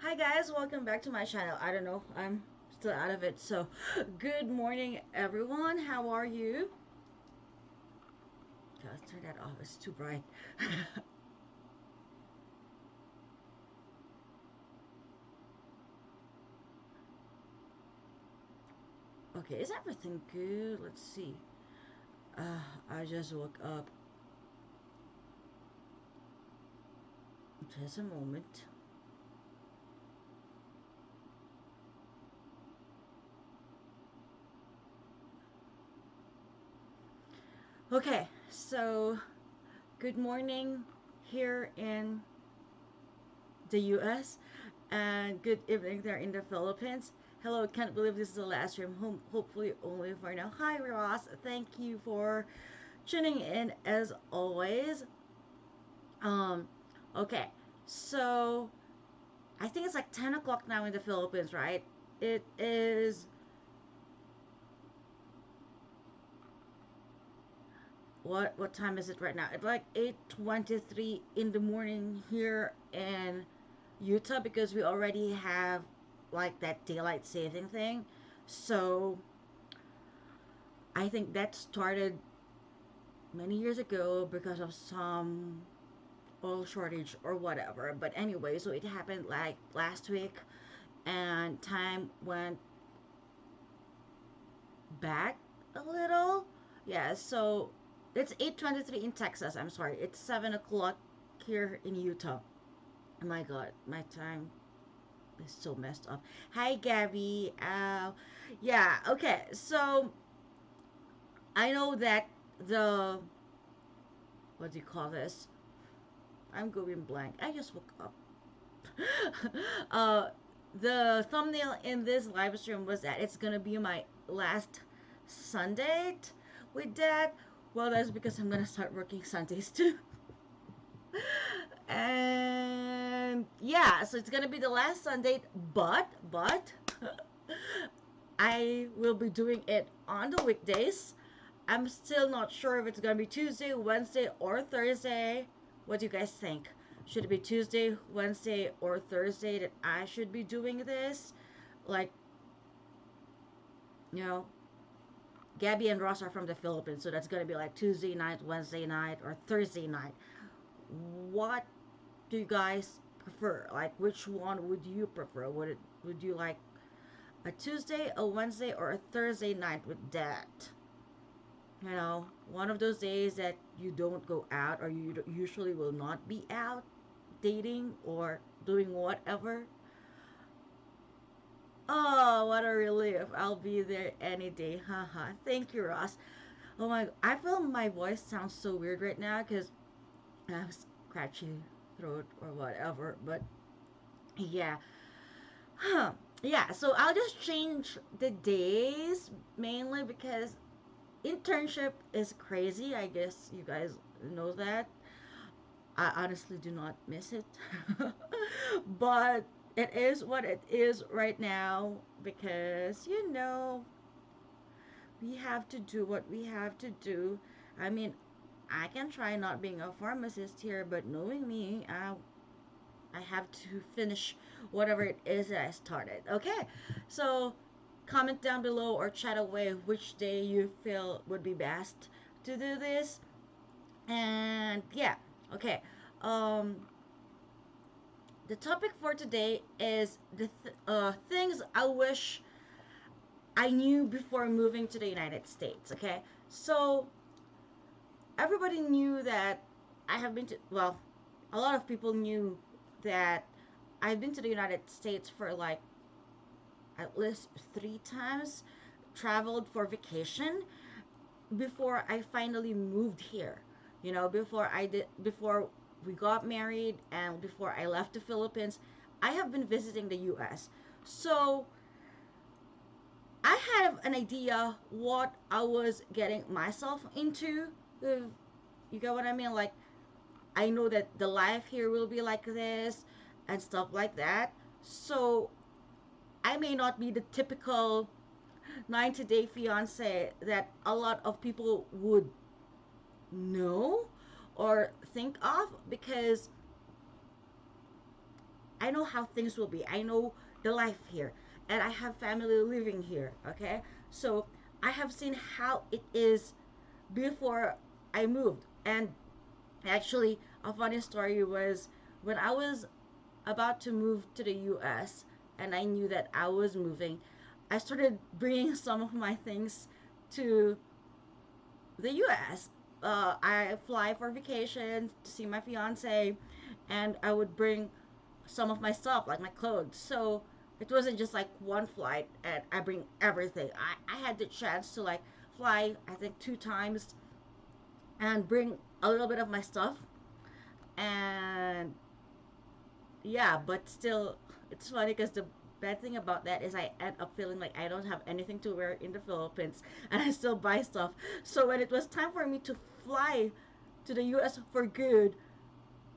Hi guys, welcome back to my channel. I don't know, I'm still out of it. So, good morning everyone. How are you? Okay, let's turn that off. It's too bright. Okay, is everything good? Let's see. I just woke up. Just a moment. Okay, so good morning here in the US and good evening there in the Philippines. Hello, can't believe this is the last stream. Hopefully only for now. Hi Ross, thank you for tuning in as always. Um, okay, so I think it's like 10 o'clock now in the Philippines, right? It is, what time is it right now? It's like 8:23 in the morning here in Utah because we already have like that daylight saving thing. So I think that started many years ago because of some oil shortage or whatever. But anyway, so it happened like last week and time went back a little. Yeah, so it's 8:23 in Texas. I'm sorry. It's 7 o'clock here in Utah. Oh my god, my time is so messed up. Hi, Gabby. Yeah, okay. So I know that the, what do you call this? I'm going blank. I just woke up. uh, the thumbnail in this live stream was that it's gonna be my last Sunday with Dad. Well, that's because I'm gonna start working Sundays too. And yeah, so it's gonna be the last Sunday, but I will be doing it on the weekdays. I'm still not sure if it's gonna be Tuesday, Wednesday, or Thursday. What do you guys think? Should it be Tuesday, Wednesday, or Thursday that I should be doing this? Like, you know, Gabby and Ross are from the Philippines, so that's gonna be like Tuesday night, Wednesday night, or Thursday night. What do you guys prefer? Like, which one would you prefer? Would you like a Tuesday, a Wednesday, or a Thursday night with Dad? You know, one of those days that you don't go out or you usually will not be out dating or doing whatever. Oh, what a relief. I'll be there any day. Haha. Thank you, Ross. Oh my, I feel my voice sounds so weird right now because I have scratchy throat or whatever. But yeah. Huh. Yeah, so I'll just change the days mainly because internship is crazy. I guess you guys know that. I honestly do not miss it. But it is what it is right now because, we have to do what we have to do. I mean, I can try not being a pharmacist here, but knowing me, I have to finish whatever it is that I started. Okay, so comment down below or chat away which day you feel would be best to do this. And yeah, okay. Um, the topic for today is the things I wish I knew before moving to the United States. Okay, so everybody knew that I have been to, well, a lot of people knew that I've been to the United States for like at least 3 times, traveled for vacation before I finally moved here. Before we got married and before I left the Philippines, I have been visiting the US. So I have an idea what I was getting myself into. If you get what I mean? Like, I know that the life here will be like this and stuff like that. So I may not be the typical 90-day fiance that a lot of people would know or think of because I know how things will be. I know the life here, and I have family living here. Okay, so I have seen how it is before I moved. And actually, a funny story was when I was about to move to the US and I knew that I was moving, I started bringing some of my things to the US. I fly for vacation to see my fiance, and I would bring some of my stuff, like my clothes. So it wasn't just like one flight and I bring everything. I had the chance to like fly, I think, 2 times and bring a little bit of my stuff. And yeah, but still, it's funny because the bad thing about that is I end up feeling like I don't have anything to wear in the Philippines and I still buy stuff. So when it was time for me to fly to the US for good,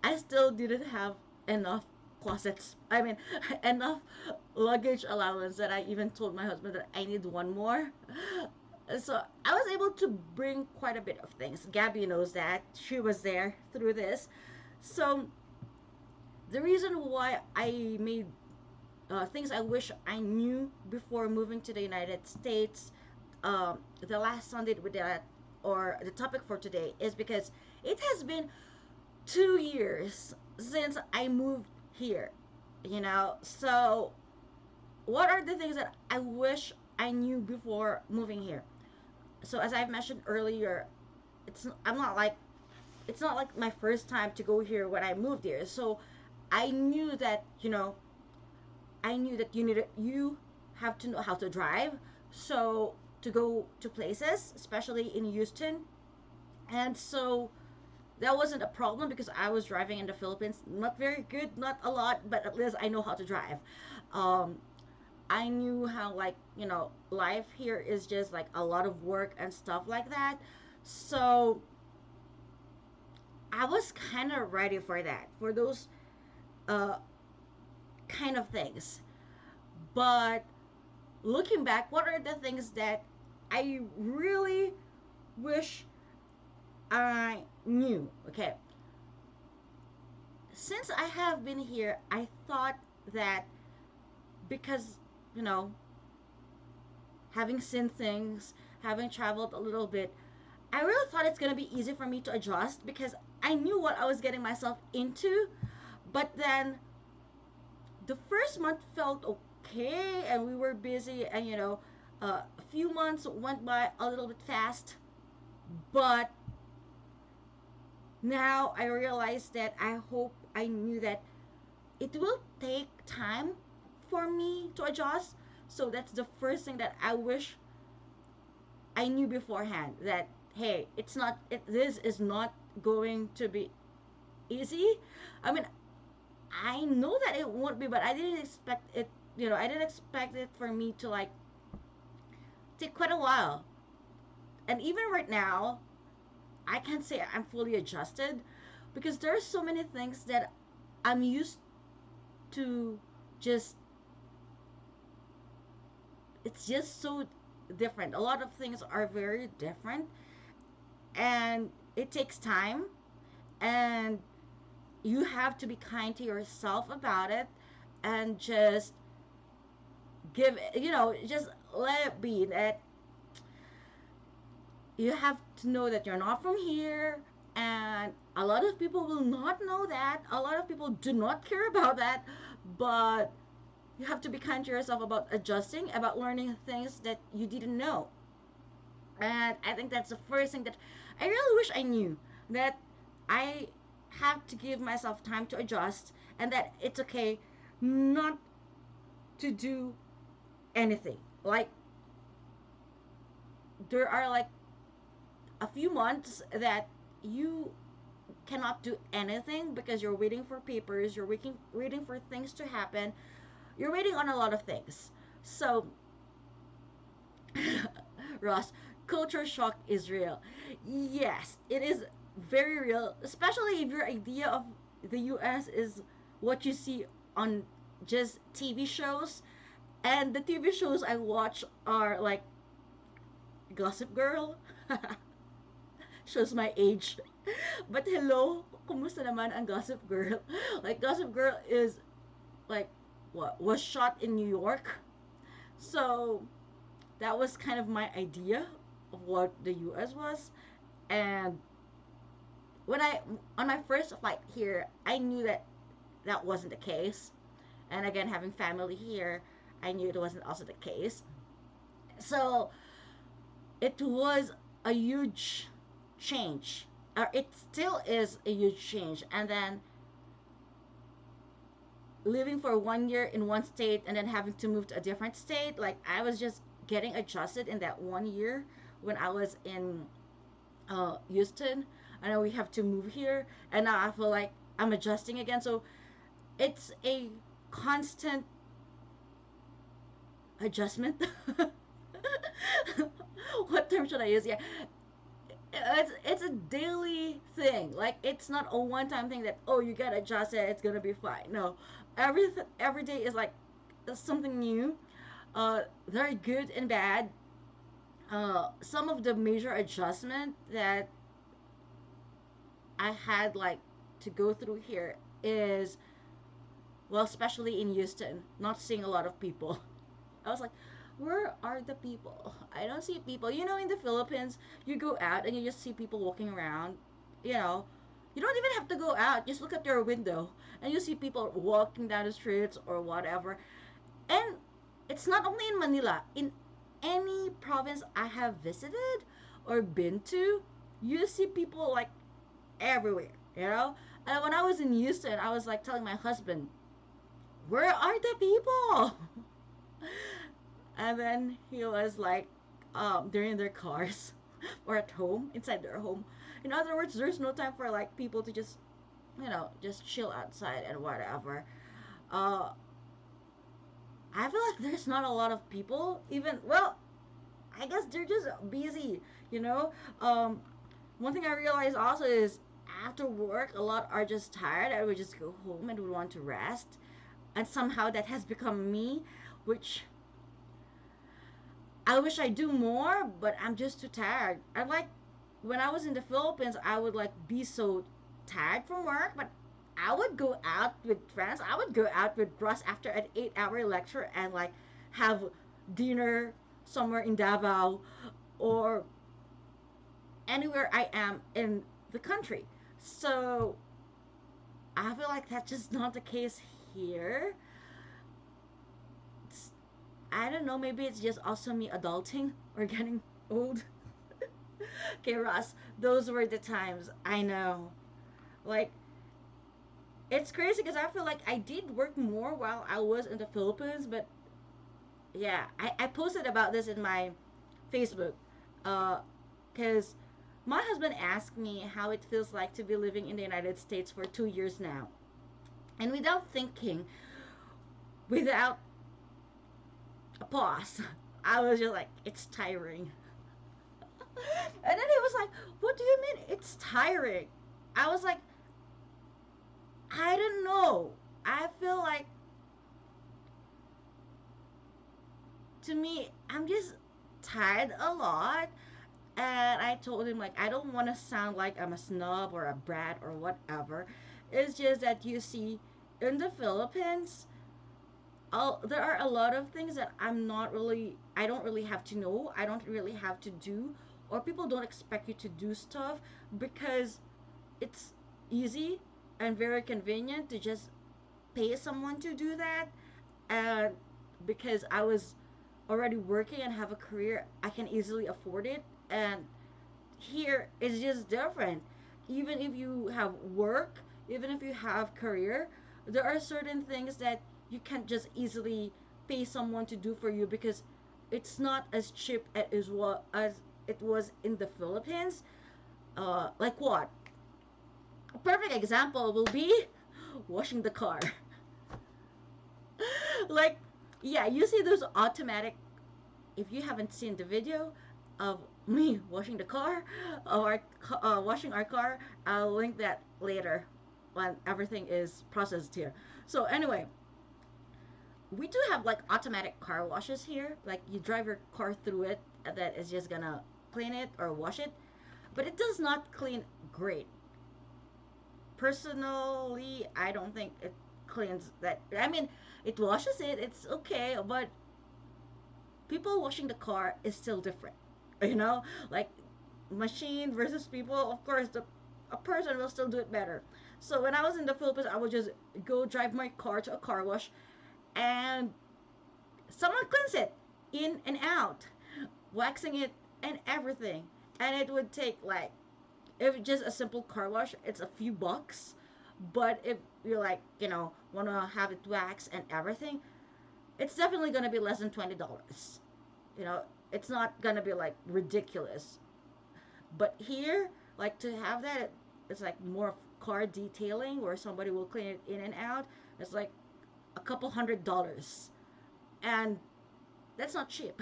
I still didn't have enough closets. I mean, enough luggage allowance that I even told my husband that I need one more. So I was able to bring quite a bit of things. Gabby knows that. She was there through this. So the reason why I made things I wish I knew before moving to the United States, the last Sunday with that, or the topic for today, is because it has been 2 years since I moved here, So, what are the things that I wish I knew before moving here? So, as I've mentioned earlier, I'm not like it's not like my first time to go here when I moved here. So, I knew that you have to know how to drive. So to go to places, especially in Houston, and so that wasn't a problem because I was driving in the Philippines. Not very good, not a lot, but at least I know how to drive. Um, I knew how, like, life here is just like a lot of work and stuff like that. So I was kind of ready for that, for those uh, kind of things. But looking back, what are the things that I really wish I knew? Okay, since I have been here, I thought that because, you know, having seen things, having traveled a little bit, I really thought it's gonna be easy for me to adjust because I knew what I was getting myself into. But then the first month felt okay, and we were busy, and a few months went by a little bit fast. But now I realize that I hope I knew that it will take time for me to adjust. So that's the first thing that I wish I knew beforehand, that hey, this is not going to be easy. I mean, I know that it won't be, but I didn't expect it. I didn't expect it for me to like take quite a while. And even right now, I can't say I'm fully adjusted because there are so many things that I'm used to. Just it's just so different. A lot of things are very different, and it takes time, and you have to be kind to yourself about it, and just just let it be that you have to know that you're not from here. And a lot of people will not know that, a lot of people do not care about that, but you have to be kind to yourself about adjusting, about learning things that you didn't know. And I think that's the first thing that I really wish I knew, that I have to give myself time to adjust, and that it's okay not to do anything. Like, there are like a few months that you cannot do anything because you're waiting for papers, you're waiting for things to happen, you're waiting on a lot of things. So, Ross, culture shock is real. Yes, it is very real, especially if your idea of the US is what you see on just TV shows. And the TV shows I watch are like Gossip Girl. Shows my age. But hello, kumusta naman ang Gossip Girl? Like, Gossip Girl is like what was shot in New York. So that was kind of my idea of what the US was. And when I on my first flight here, I knew that that wasn't the case. And again, having family here, I knew it wasn't also the case. So it was a huge change, or it still is a huge change. And then living for 1 year in one state and then having to move to a different state, like I was just getting adjusted in that 1 year when I was in Houston. I know we have to move here, and now I feel like I'm adjusting again. So it's a constant adjustment. What term should I use? Yeah, it's a daily thing. Like it's not a one time thing that oh you get adjusted, it's gonna be fine. No, every day is like something new. Very good and bad. Some of the major adjustment that I had like to go through here is well, especially in Houston, not seeing a lot of people. I was like, where are the people? I don't see people. You know, in the Philippines, you go out and you just see people walking around. You know, you don't even have to go out. Just look at your window and you see people walking down the streets or whatever. And it's not only in Manila. In any province I have visited or been to, you see people like everywhere. You know. And when I was in Houston, I was like telling my husband, "Where are the people?" And then he was like, they're in their cars or at home, inside their home. In other words, there's no time for like people to just, just chill outside and whatever. Uh, I feel like there's not a lot of people. Even well, I guess they're just busy. You know. One thing I realized also is after work, a lot are just tired and would just go home and would want to rest. And somehow that has become me, which I wish I do more, but I'm just too tired. I like when I was in the Philippines, I would like be so tired from work, but I would go out with friends. I would go out with Russ after an 8 hour lecture and like have dinner somewhere in Davao or anywhere I am in the country. So I feel like that's just not the case here. It's, I don't know, maybe it's just also me adulting or getting old. Okay, Ross, those were the times. I know. Like, it's crazy because I feel like I did work more while I was in the Philippines, but yeah, I posted about this in my Facebook. Because my husband asked me how it feels like to be living in the United States for 2 years now. And without thinking, without a pause, I was just like, it's tiring. And then he was like, what do you mean it's tiring? I was like, I don't know. I feel like, to me, I'm just tired a lot. And I told him, like, I don't want to sound like I'm a snob or a brat or whatever. It's just that you see, in the Philippines, there are a lot of things that I don't really have to know. I don't really have to do. Or people don't expect you to do stuff because it's easy and very convenient to just pay someone to do that. And because I was already working and have a career, I can easily afford it. And here it's just different. Even if you have work, even if you have career, there are certain things that you can't just easily pay someone to do for you because it's not as cheap as it was in the Philippines. Like what? A perfect example will be washing the car. Like, yeah, you see those automatic. If you haven't seen the video of me washing the car, of our washing our car, I'll link that later when everything is processed here. So anyway, we do have like automatic car washes here. Like you drive your car through it, and that is just gonna clean it or wash it, but it does not clean great. Personally, I don't think it cleans that. I mean, it washes it. It's okay, but people washing the car is still different. You know, like machine versus people. Of course, the a person will still do it better. So when I was in the Philippines, I would just go drive my car to a car wash, and someone cleans it in and out, waxing it and everything. And it would take like, if just a simple car wash, it's a few bucks. But if you're like, wanna have it waxed and everything, it's definitely gonna be less than $20. You know, it's not gonna be like ridiculous. But here, like to have that, it's like more car detailing where somebody will clean it in and out. It's like a couple $100s, and that's not cheap.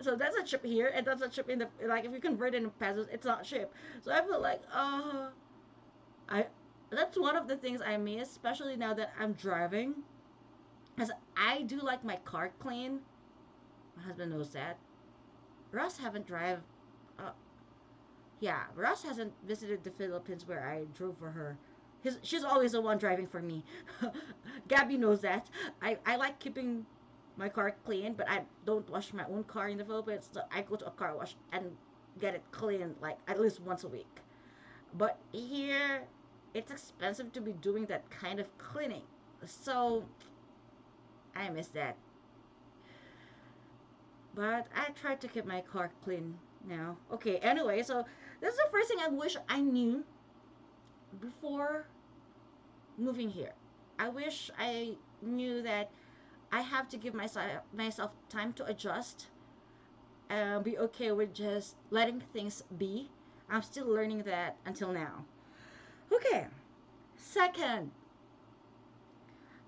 So that's a chip here, and that's a chip in the, like, if you convert it in pesos, it's not cheap. So I feel like, I that's one of the things I miss, especially now that I'm driving, because I do like my car clean. My husband knows that. Russ haven't drive. Uh, yeah, Russ hasn't visited the Philippines where I drove for her. She's always the one driving for me. Gabby knows that. I like keeping my car clean, but I don't wash my own car in the Philippines. So I go to a car wash and get it cleaned like at least once a week. But here, it's expensive to be doing that kind of cleaning. So I miss that. But I try to keep my car clean now. Okay, anyway, so this is the first thing I wish I knew before moving here. I wish I knew that I have to give myself time to adjust and be okay with just letting things be. I'm still learning that until now. Okay. Second,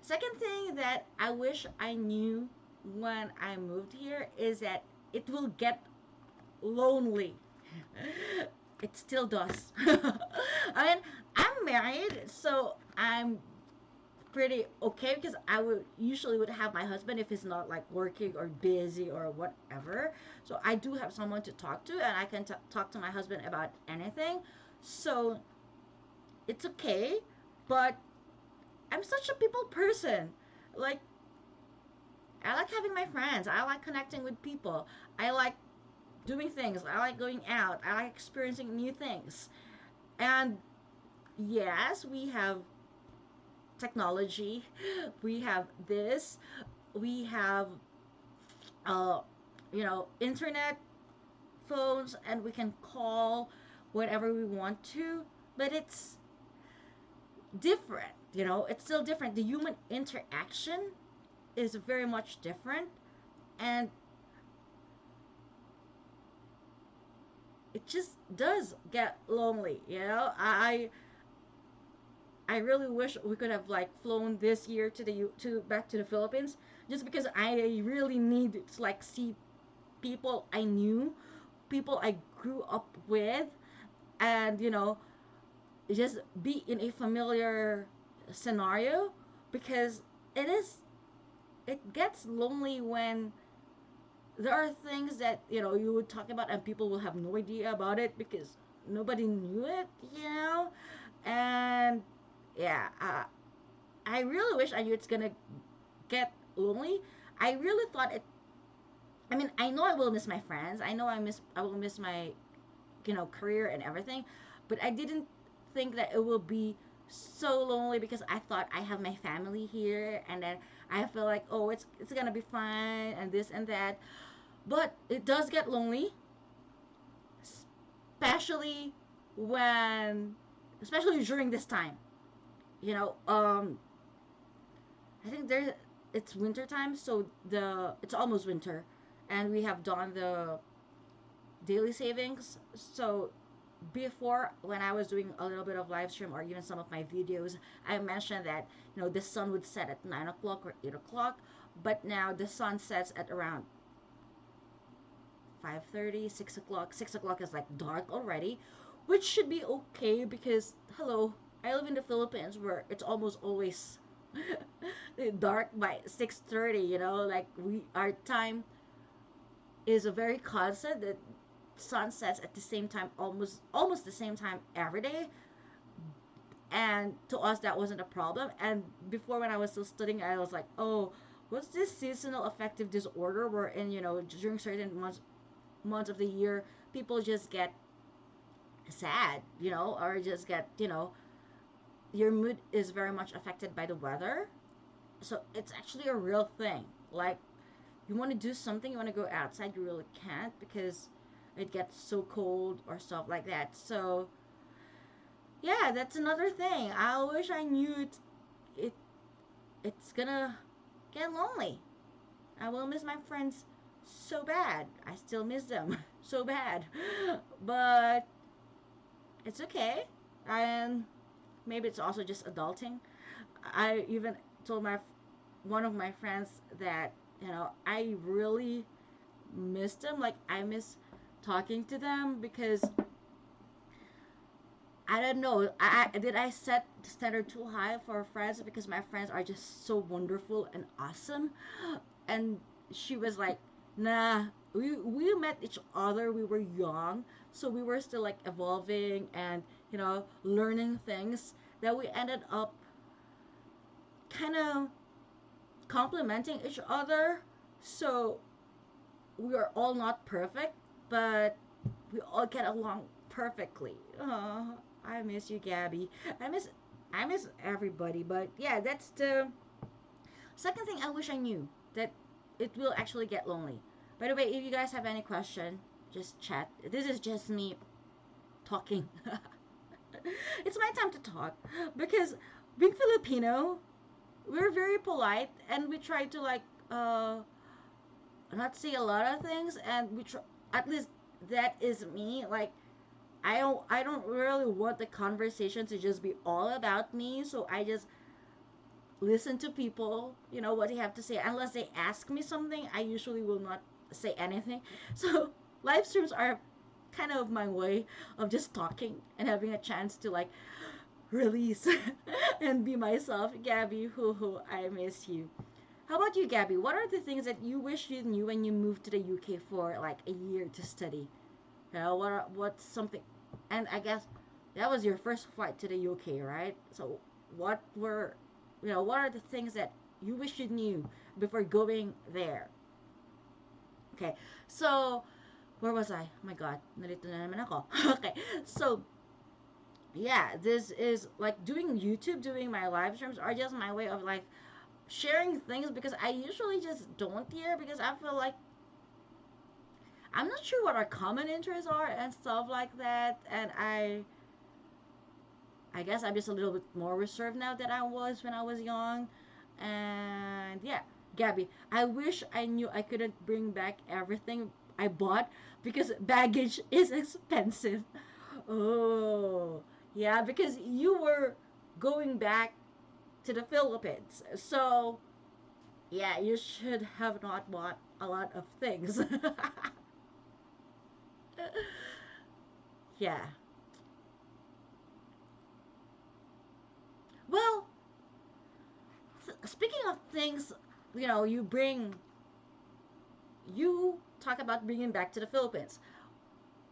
second thing that I wish I knew when I moved here is that it will get lonely. It still does. I mean, I'm married, so I'm pretty okay because I would usually would have my husband if he's not like working or busy or whatever. So I do have someone to talk to, and I can talk to my husband about anything. So it's okay, but I'm such a people person. Like, I like having my friends. I like connecting with people. I like doing things. I like going out. I like experiencing new things. And yes, we have technology. We have this. We have, uh, internet, phones, and we can call whenever we want to. But it's different. It's still different. The human interaction is very much different, and it just does get lonely. I really wish we could have like flown this year to to back to the Philippines, just because I really need to like see people I knew, people I grew up with, and just be in a familiar scenario, because it gets lonely when there are things that you would talk about and people will have no idea about it because nobody knew it. And yeah, I really wish I knew it's gonna get lonely. I really thought it. I mean, I know I will miss my friends. I know I will miss my career and everything, but I didn't think that it will be so lonely because I thought I have my family here, and then I feel like, oh, it's gonna be fine and this and that. But it does get lonely, especially when especially during this time. You know, I think it's winter time, so it's almost winter, and we have done the daily savings. So before, when I was doing a little bit of live stream or even some of my videos, I mentioned that the sun would set at 9 o'clock or 8 o'clock, but now the sun sets at around 5:30, 6 o'clock. 6 o'clock is like dark already, which should be okay because hello, I live in the Philippines where it's almost always dark by 6:30. Like our time is a very constant. The sun sets at the same time, almost the same time every day. And to us that wasn't a problem. And before, when I was still studying, I was like, oh, what's this seasonal affective disorder where, in, during certain months of the year, people just get sad, or just get, your mood is very much affected by the weather. So it's actually a real thing. Like, you want to do something, you want to go outside, you really can't because it gets so cold or stuff like that. So yeah, that's another thing. I wish I knew it it's gonna get lonely. I will miss my friends so bad. I still miss them so bad. But it's okay. And maybe it's also just adulting. I even told my one of my friends that, I really miss them. Like, I miss talking to them because I don't know. Did I set the standard too high for friends because my friends are just so wonderful and awesome? And she was like, "Nah, we met each other. We were young, so we were still like evolving and, learning things that we ended up kind of complimenting each other. So we are all not perfect, but we all get along perfectly." Oh, I miss you, Gabby. I miss I miss everybody. But yeah, that's the second thing I wish I knew, that it will actually get lonely. By the way, if you guys have any question, just chat. This is just me talking. It's my time to talk because being Filipino, we're very polite and we try to like not say a lot of things, and we try, at least that is me. Like, I don't really want the conversation to just be all about me, so I just listen to people, what they have to say. Unless they ask me something, I usually will not say anything. So live streams are kind of my way of just talking and having a chance to like release and be myself. Gabby, hoo, I miss you. How about you, Gabby? What are the things that you wish you knew when you moved to the UK for like a year to study? What's something? And I guess that was your first flight to the UK, right? So what were, what are the things that you wish you knew before going there? Okay, so where was I? Oh my God, narito na naman ako. Okay, so yeah, this is like doing YouTube, doing my live streams are just my way of like sharing things because I usually just don't here because I feel like I'm not sure what our common interests are and stuff like that. And I guess I'm just a little bit more reserved now than I was when I was young. And yeah, Gabby, I wish I knew I couldn't bring back everything I bought because baggage is expensive. Oh, yeah, because you were going back to the Philippines. So, yeah, you should have not bought a lot of things. Yeah. Well, speaking of things, you talk about bringing back to the Philippines.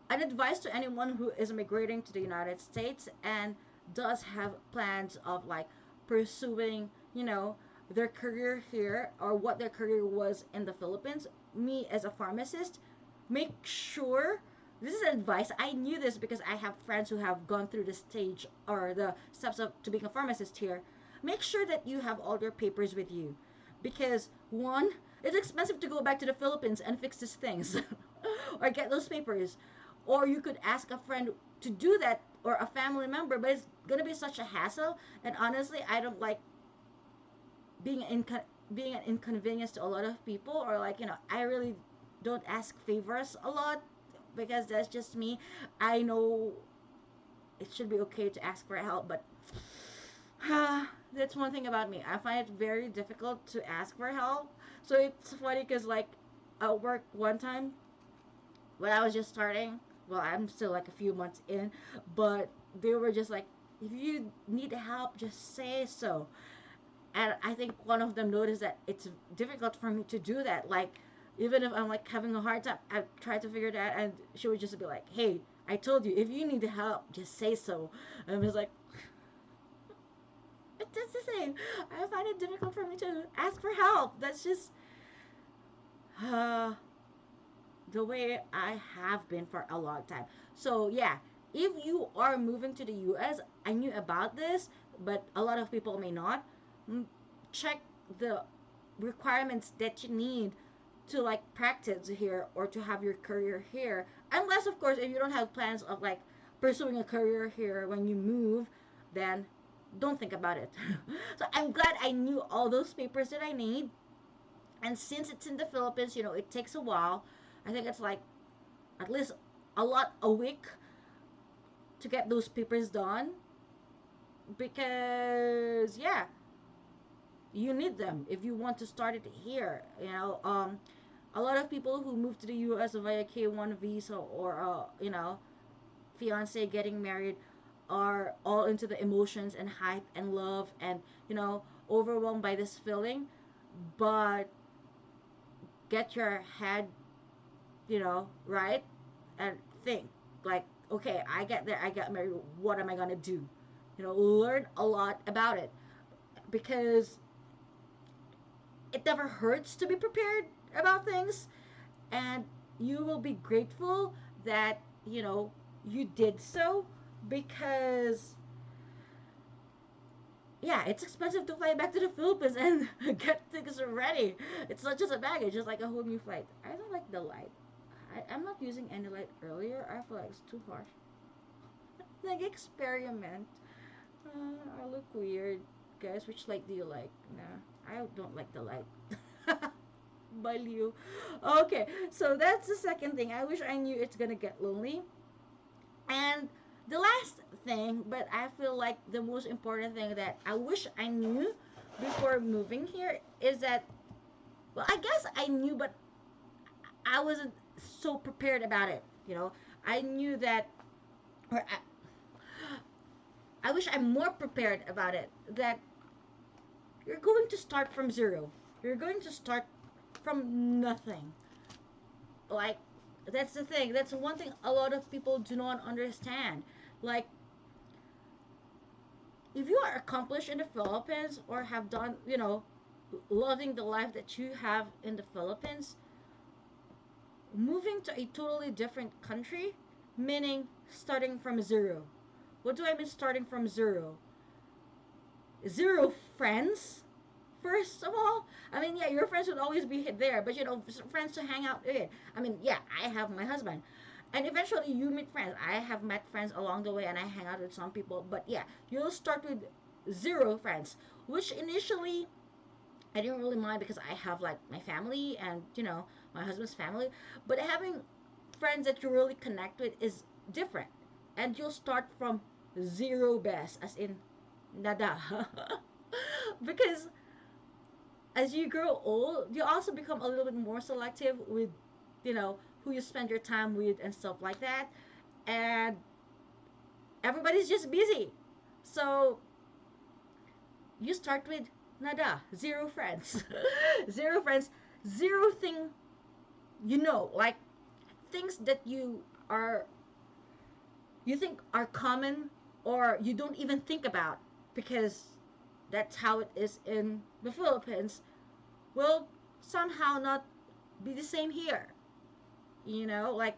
An advice to anyone who is migrating to the United States and does have plans of like pursuing, their career here or what their career was in the Philippines. Me as a pharmacist, make sure this is advice. I knew this because I have friends who have gone through the stage or the steps of to being a pharmacist here. Make sure that you have all your papers with you because one, it's expensive to go back to the Philippines and fix these things or get those papers. Or you could ask a friend to do that or a family member, but it's gonna be such a hassle. And honestly, I don't like being being an inconvenience to a lot of people, or like, I really don't ask favors a lot because that's just me. I know it should be okay to ask for help, but that's one thing about me. I find it very difficult to ask for help. So it's funny because like at work one time when I was just starting, well, I'm still like a few months in, but they were just like, if you need help, just say so. And I think one of them noticed that it's difficult for me to do that. Like, even if I'm like having a hard time, I try to figure it out, and she would just be like, "Hey, I told you, if you need help, just say so." And I was like, That's the same. I find it difficult for me to ask for help. That's just uh, the way I have been for a long time. So yeah, if you are moving to the US, I knew about this, but a lot of people may not. Check the requirements that you need to like practice here or to have your career here. Unless of course if you don't have plans of like pursuing a career here when you move, then don't think about it. So I'm glad I knew all those papers that I need. And since it's in the Philippines, it takes a while. I think it's like at least a week to get those papers done because yeah, you need them if you want to start it here. A lot of people who move to the US via K1 visa or fiance getting married are all into the emotions and hype and love and overwhelmed by this feeling, but get your head right, and think like, okay, I get there, I get married, what am I gonna do? Learn a lot about it because it never hurts to be prepared about things, and you will be grateful that you did so because yeah, it's expensive to fly back to the Philippines and get things ready. It's not just a baggage, it's like a whole new flight. I don't like the light. I'm not using any light earlier. I feel like it's too harsh. Like experiment. I look weird. Guys, which light do you like? Nah, I don't like the light. Baliw. Okay, so that's the second thing. I wish I knew it's gonna get lonely. And the last thing, but I feel like the most important thing that I wish I knew before moving here is that, well, I guess I knew, but I wasn't so prepared about it. I knew that, or I wish I'm more prepared about it, that you're going to start from zero. You're going to start from nothing. Like, that's the thing. That's one thing a lot of people do not understand. Like, if you are accomplished in the Philippines or have done, loving the life that you have in the Philippines, moving to a totally different country, meaning starting from zero. What do I mean starting from zero? Zero friends, first of all. I mean, yeah, your friends would always be there, but friends to hang out with. I mean, yeah, I have my husband, and eventually you meet friends. I have met friends along the way, and I hang out with some people. But yeah, you'll start with zero friends, which initially I didn't really mind because I have like my family and my husband's family. But having friends that you really connect with is different, and you'll start from zero best, as in nada. Because as you grow old, you also become a little bit more selective with, who you spend your time with and stuff like that. And everybody's just busy. So you start with nada, zero friends. Zero friends, zero thing, like things that are, you think are common or you don't even think about because that's how it is in the Philippines, will somehow not be the same here. Like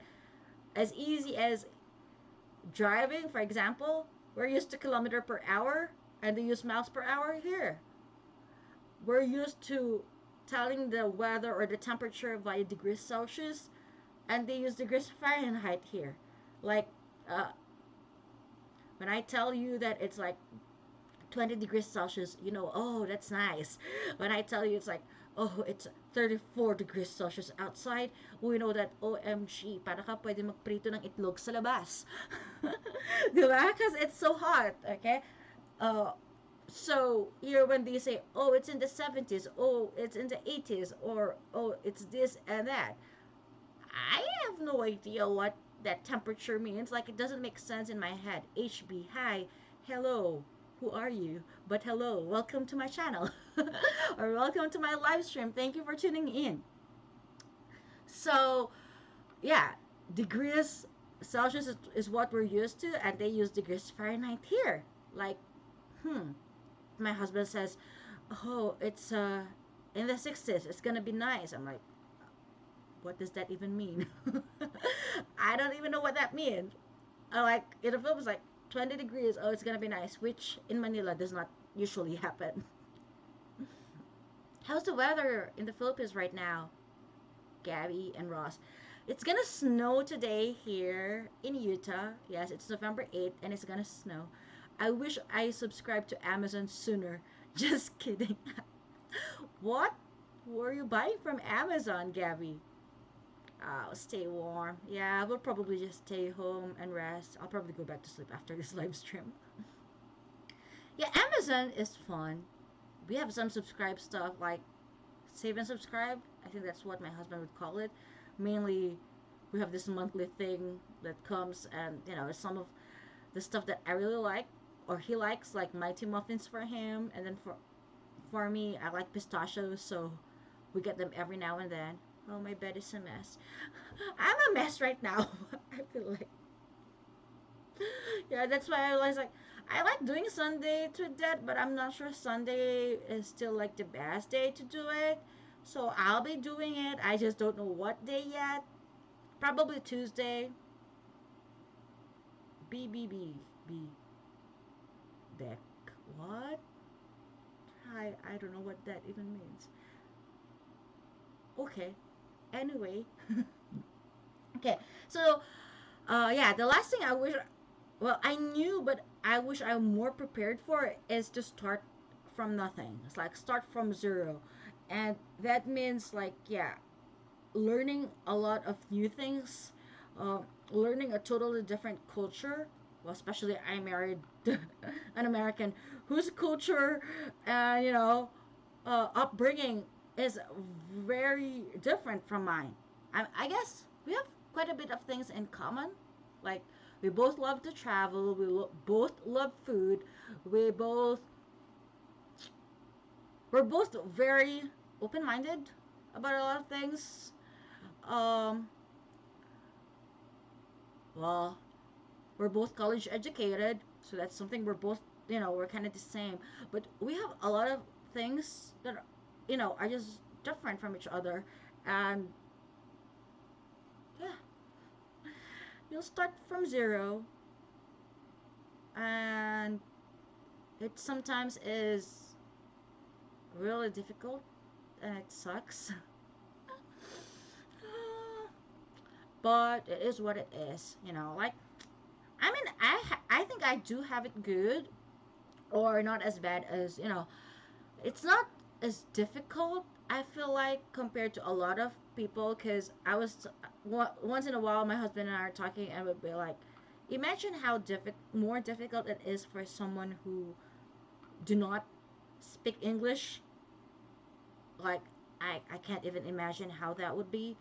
as easy as driving, for example, we're used to kilometer per hour and they use miles per hour here. We're used to telling the weather or the temperature via degrees Celsius and they use degrees Fahrenheit here. Like uh, when I tell you that it's like 20 degrees Celsius, oh, that's nice. When I tell you it's like, oh, it's 34 degrees Celsius outside, we know that, OMG, para ka pwede magprito ng itlog sa labas. Diba? Because it's so hot, okay? Uh, so, when they say, oh, it's in the 70s, oh, it's in the 80s, or, oh, it's this and that, I have no idea what that temperature means. Like, it doesn't make sense in my head. HB, hi, hello, who are you? But hello, welcome to my channel. Or welcome to my live stream. Thank you for tuning in. So, yeah, degrees Celsius is what we're used to, and they use degrees Fahrenheit here. Like, hmm. my husband says, "Oh, it's in the 60s. It's gonna be nice." I'm like, "What does that even mean?" I don't even know what that means. I like in the film it's like 20 degrees. Oh, it's gonna be nice, which in Manila does not usually happen. How's the weather in the Philippines right now, Gabby and Ross? It's gonna snow today here in Utah. Yes, it's November 8th and it's gonna snow. I wish I subscribed to Amazon sooner. Just kidding. What were you buying from Amazon, Gabby? Oh, stay warm. Yeah, we'll probably just stay home and rest. I'll probably go back to sleep after this live stream. Yeah, Amazon is fun. We have some subscribe stuff like save and subscribe. I think that's what my husband would call it. Mainly, we have this monthly thing that comes, and some of the stuff that I really like or he likes, like Mighty Muffins for him, and then for me, I like pistachios, so we get them every now and then. Oh, my bed is a mess. I'm a mess right now. I feel like, yeah, that's why I was like, I like doing Sunday to that, but I'm not sure Sunday is still like the best day to do it. So I'll be doing it. I just don't know what day yet. Probably Tuesday. B deck. What? I don't know what that even means. Okay. Anyway. Okay. So yeah, the last thing I wish, well, I knew, but I wish I'm more prepared for is to start from nothing. It's like start from zero. And that means like, yeah, learning a lot of new things, uh, learning a totally different culture. Well, especially I married an American whose culture and upbringing is very different from mine. I guess we have quite a bit of things in common. Like we both love to travel. Both love food. We both we're both very open-minded about a lot of things. Um, well, we're both college educated, so that's something we're both, we're kind of the same. But we have a lot of things that, are just different from each other. And yeah, you'll start from zero, and it sometimes is really difficult, and it sucks. But it is what it is, like I mean, I think I do have it good, or not as bad as it's not as difficult. I feel like compared to a lot of people, because once in a while my husband and I are talking, and would be like, imagine how more difficult it is for someone who do not speak English. Like I can't even imagine how that would be.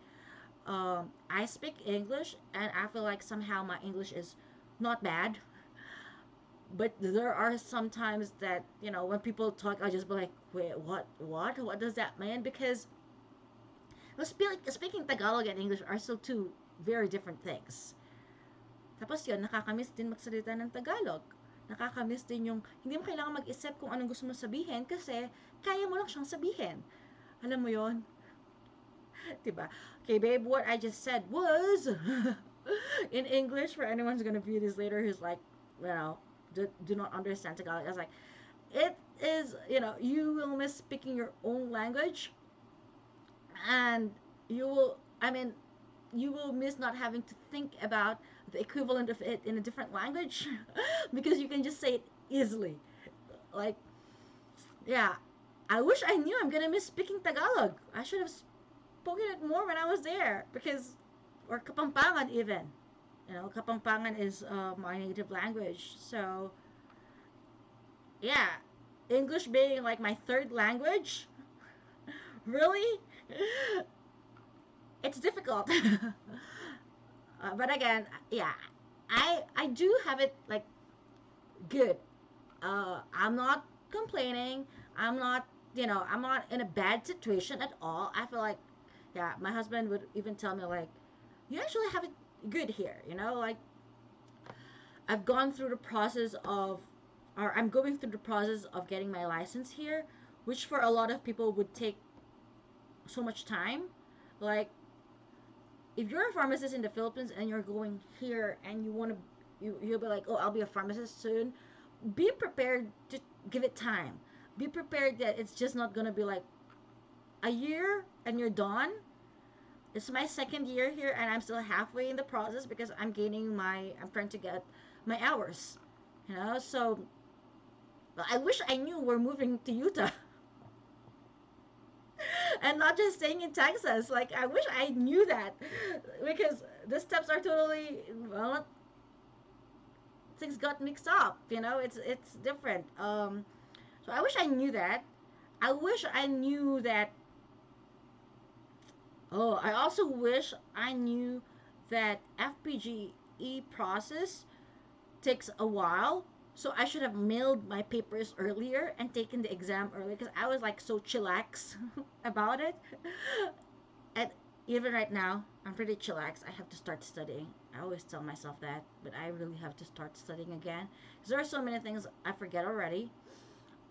I speak English, and I feel like somehow my English is not bad. But there are some times that when people talk, I just be like, wait, what does that mean? Because well, speaking Tagalog and English are still two very different things. Tapos yun, nakakamiss din magsalita ng Tagalog. Nakakamiss din yung hindi mo kailangan mag-isip kung anong gusto mo sabihin kasi kaya mo lang siyang sabihin. Alam mo yon? Diba? Okay, babe, what I just said was in English for anyone who's gonna view this later who's like, you know, do not understand Tagalog. I was like, it is, you will miss speaking your own language, and I mean, you will miss not having to think about the equivalent of it in a different language because you can just say it easily. Like, yeah, I wish I knew I'm gonna miss speaking Tagalog. I should have spoken it more when I was there because, or Kapampangan even. Kapampangan is my native language. So, yeah, English being like my third language, really, it's difficult. But again, yeah, I do have it like good. I'm not complaining. I'm not in a bad situation at all. I feel like, yeah, my husband would even tell me like, you actually have it good here. Like I've gone through the process of or I'm going through the process of getting my license here, which for a lot of people would take so much time. Like, if you're a pharmacist in the Philippines and you're going here and you want to, you'll be like, oh, I'll be a pharmacist soon. Be prepared to give it time. Be prepared that it's just not gonna be like a year and you're done. It's my second year here and I'm still halfway in the process because I'm trying to get my hours. So I wish I knew we're moving to Utah and not just staying in Texas. Like, I wish I knew that because the steps are totally, well, things got mixed up. It's different. So I wish I knew that. I wish I knew that. Oh, I also wish I knew that FPGE process takes a while. So I should have mailed my papers earlier and taken the exam early because I was like so chillax about it. And even right now, I'm pretty chillax. I have to start studying. I always tell myself that, but I really have to start studying again because there are so many things I forget already.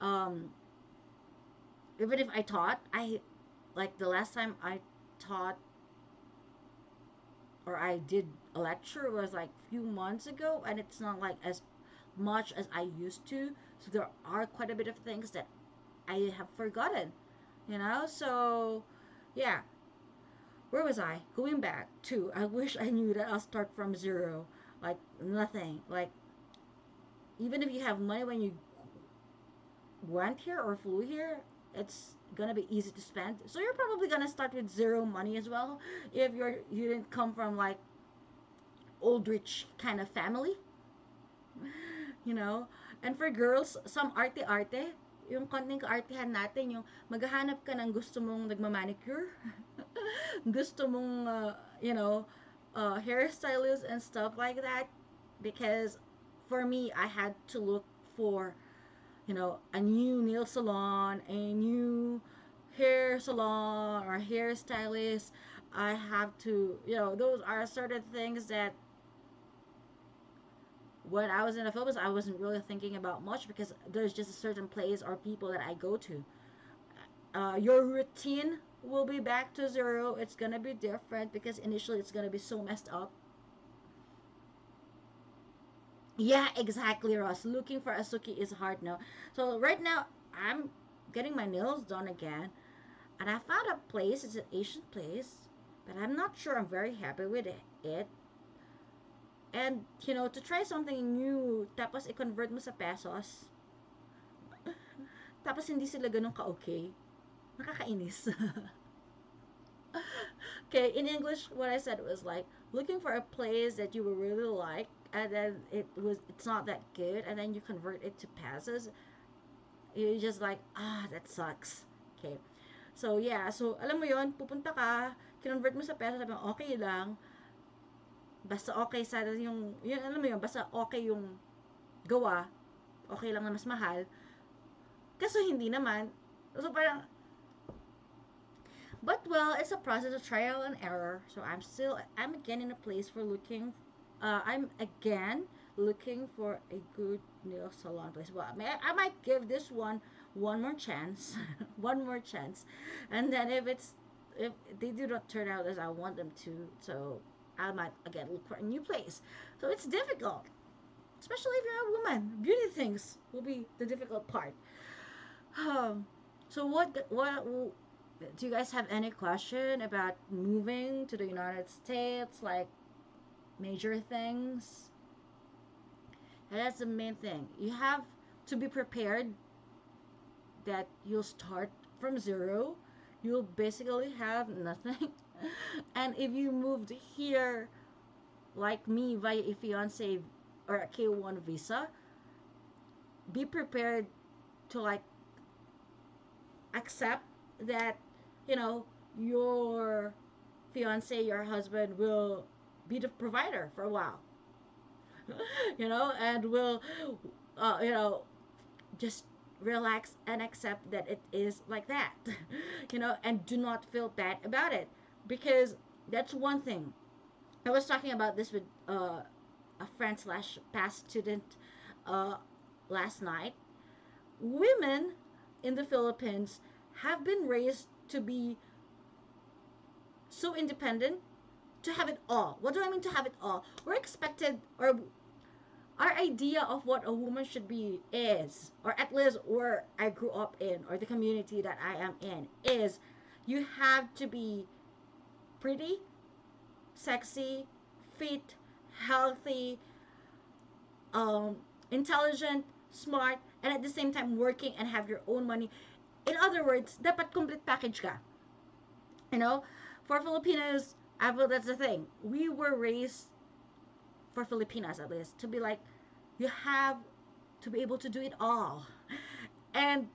Um, Even if I taught, I like the last time I taught or I did a lecture was like a few months ago, and it's not like as much as I used to. So there are quite a bit of things that I have forgotten, So, yeah, where was I? Going back to, I wish I knew that I'll start from zero, like nothing. Like, even if you have money when you went here or flew here, it's gonna be easy to spend. So you're probably gonna start with zero money as well if you didn't come from like old rich kind of family, you know. And for girls, some arte-arte, yung konting kaartehan natin, yung maghahanap ka ng gusto mong nagmamanicure, gusto mong, hairstylist and stuff like that. Because for me, I had to look for, a new nail salon, a new hair salon or hairstylist. I have to, those are certain things that when I was in the Philippines, I wasn't really thinking about much because there's just a certain place or people that I go to. Your routine will be back to zero. It's gonna be different because initially it's gonna be so messed up. Yeah, exactly, Ross. Looking for a Suki is hard now. So right now, I'm getting my nails done again, and I found a place. It's an Asian place, but I'm not sure I'm very happy with it. And, to try something new, tapos i-convert mo sa pesos, tapos hindi sila ganun ka-okay. Nakakainis. Okay, in English, what I said was like, looking for a place that you would really like, and then it's not that good, and then you convert it to pesos, you're just like, that sucks. Okay. So, yeah. So, alam mo yon, pupunta ka, convert mo sa peso, sabi mo, okay lang. Basta okay sa yun, alam mo yun, basta okay yung gawa, okay lang na mas mahal. Kaso hindi naman. So, parang, but well, it's a process of trial and error. So, I'm again in a place for I'm again looking for a good nail salon place. Well, I might give this one more chance, one more chance, and then if they do not turn out as I want them to, so I might again look for a new place. So it's difficult, especially if you're a woman. Beauty things will be the difficult part. So what do you guys have any question about moving to the United States, like major things? And that's the main thing. You have to be prepared that you'll start from zero. You'll basically have nothing. And if you moved here, like me, via a fiance or a K1 visa, be prepared to like accept that, your fiance, your husband will be the provider for a while. And will, just relax and accept that it is like that. And do not feel bad about it, because that's one thing. I was talking about this with a friend slash past student. uh, last night, women in the Philippines have been raised to be so independent, to have it all. What do I mean to have it all? We're expected, or our idea of what a woman should be is, or at least where I grew up in, or the community that I am in, is you have to be pretty, sexy, fit, healthy, um, intelligent, smart, and at the same time working and have your own money. In other words, dapat complete package ka. You know, for Filipinos, I feel that's the thing. We were raised, for Filipinas at least, to be like, you have to be able to do it all. And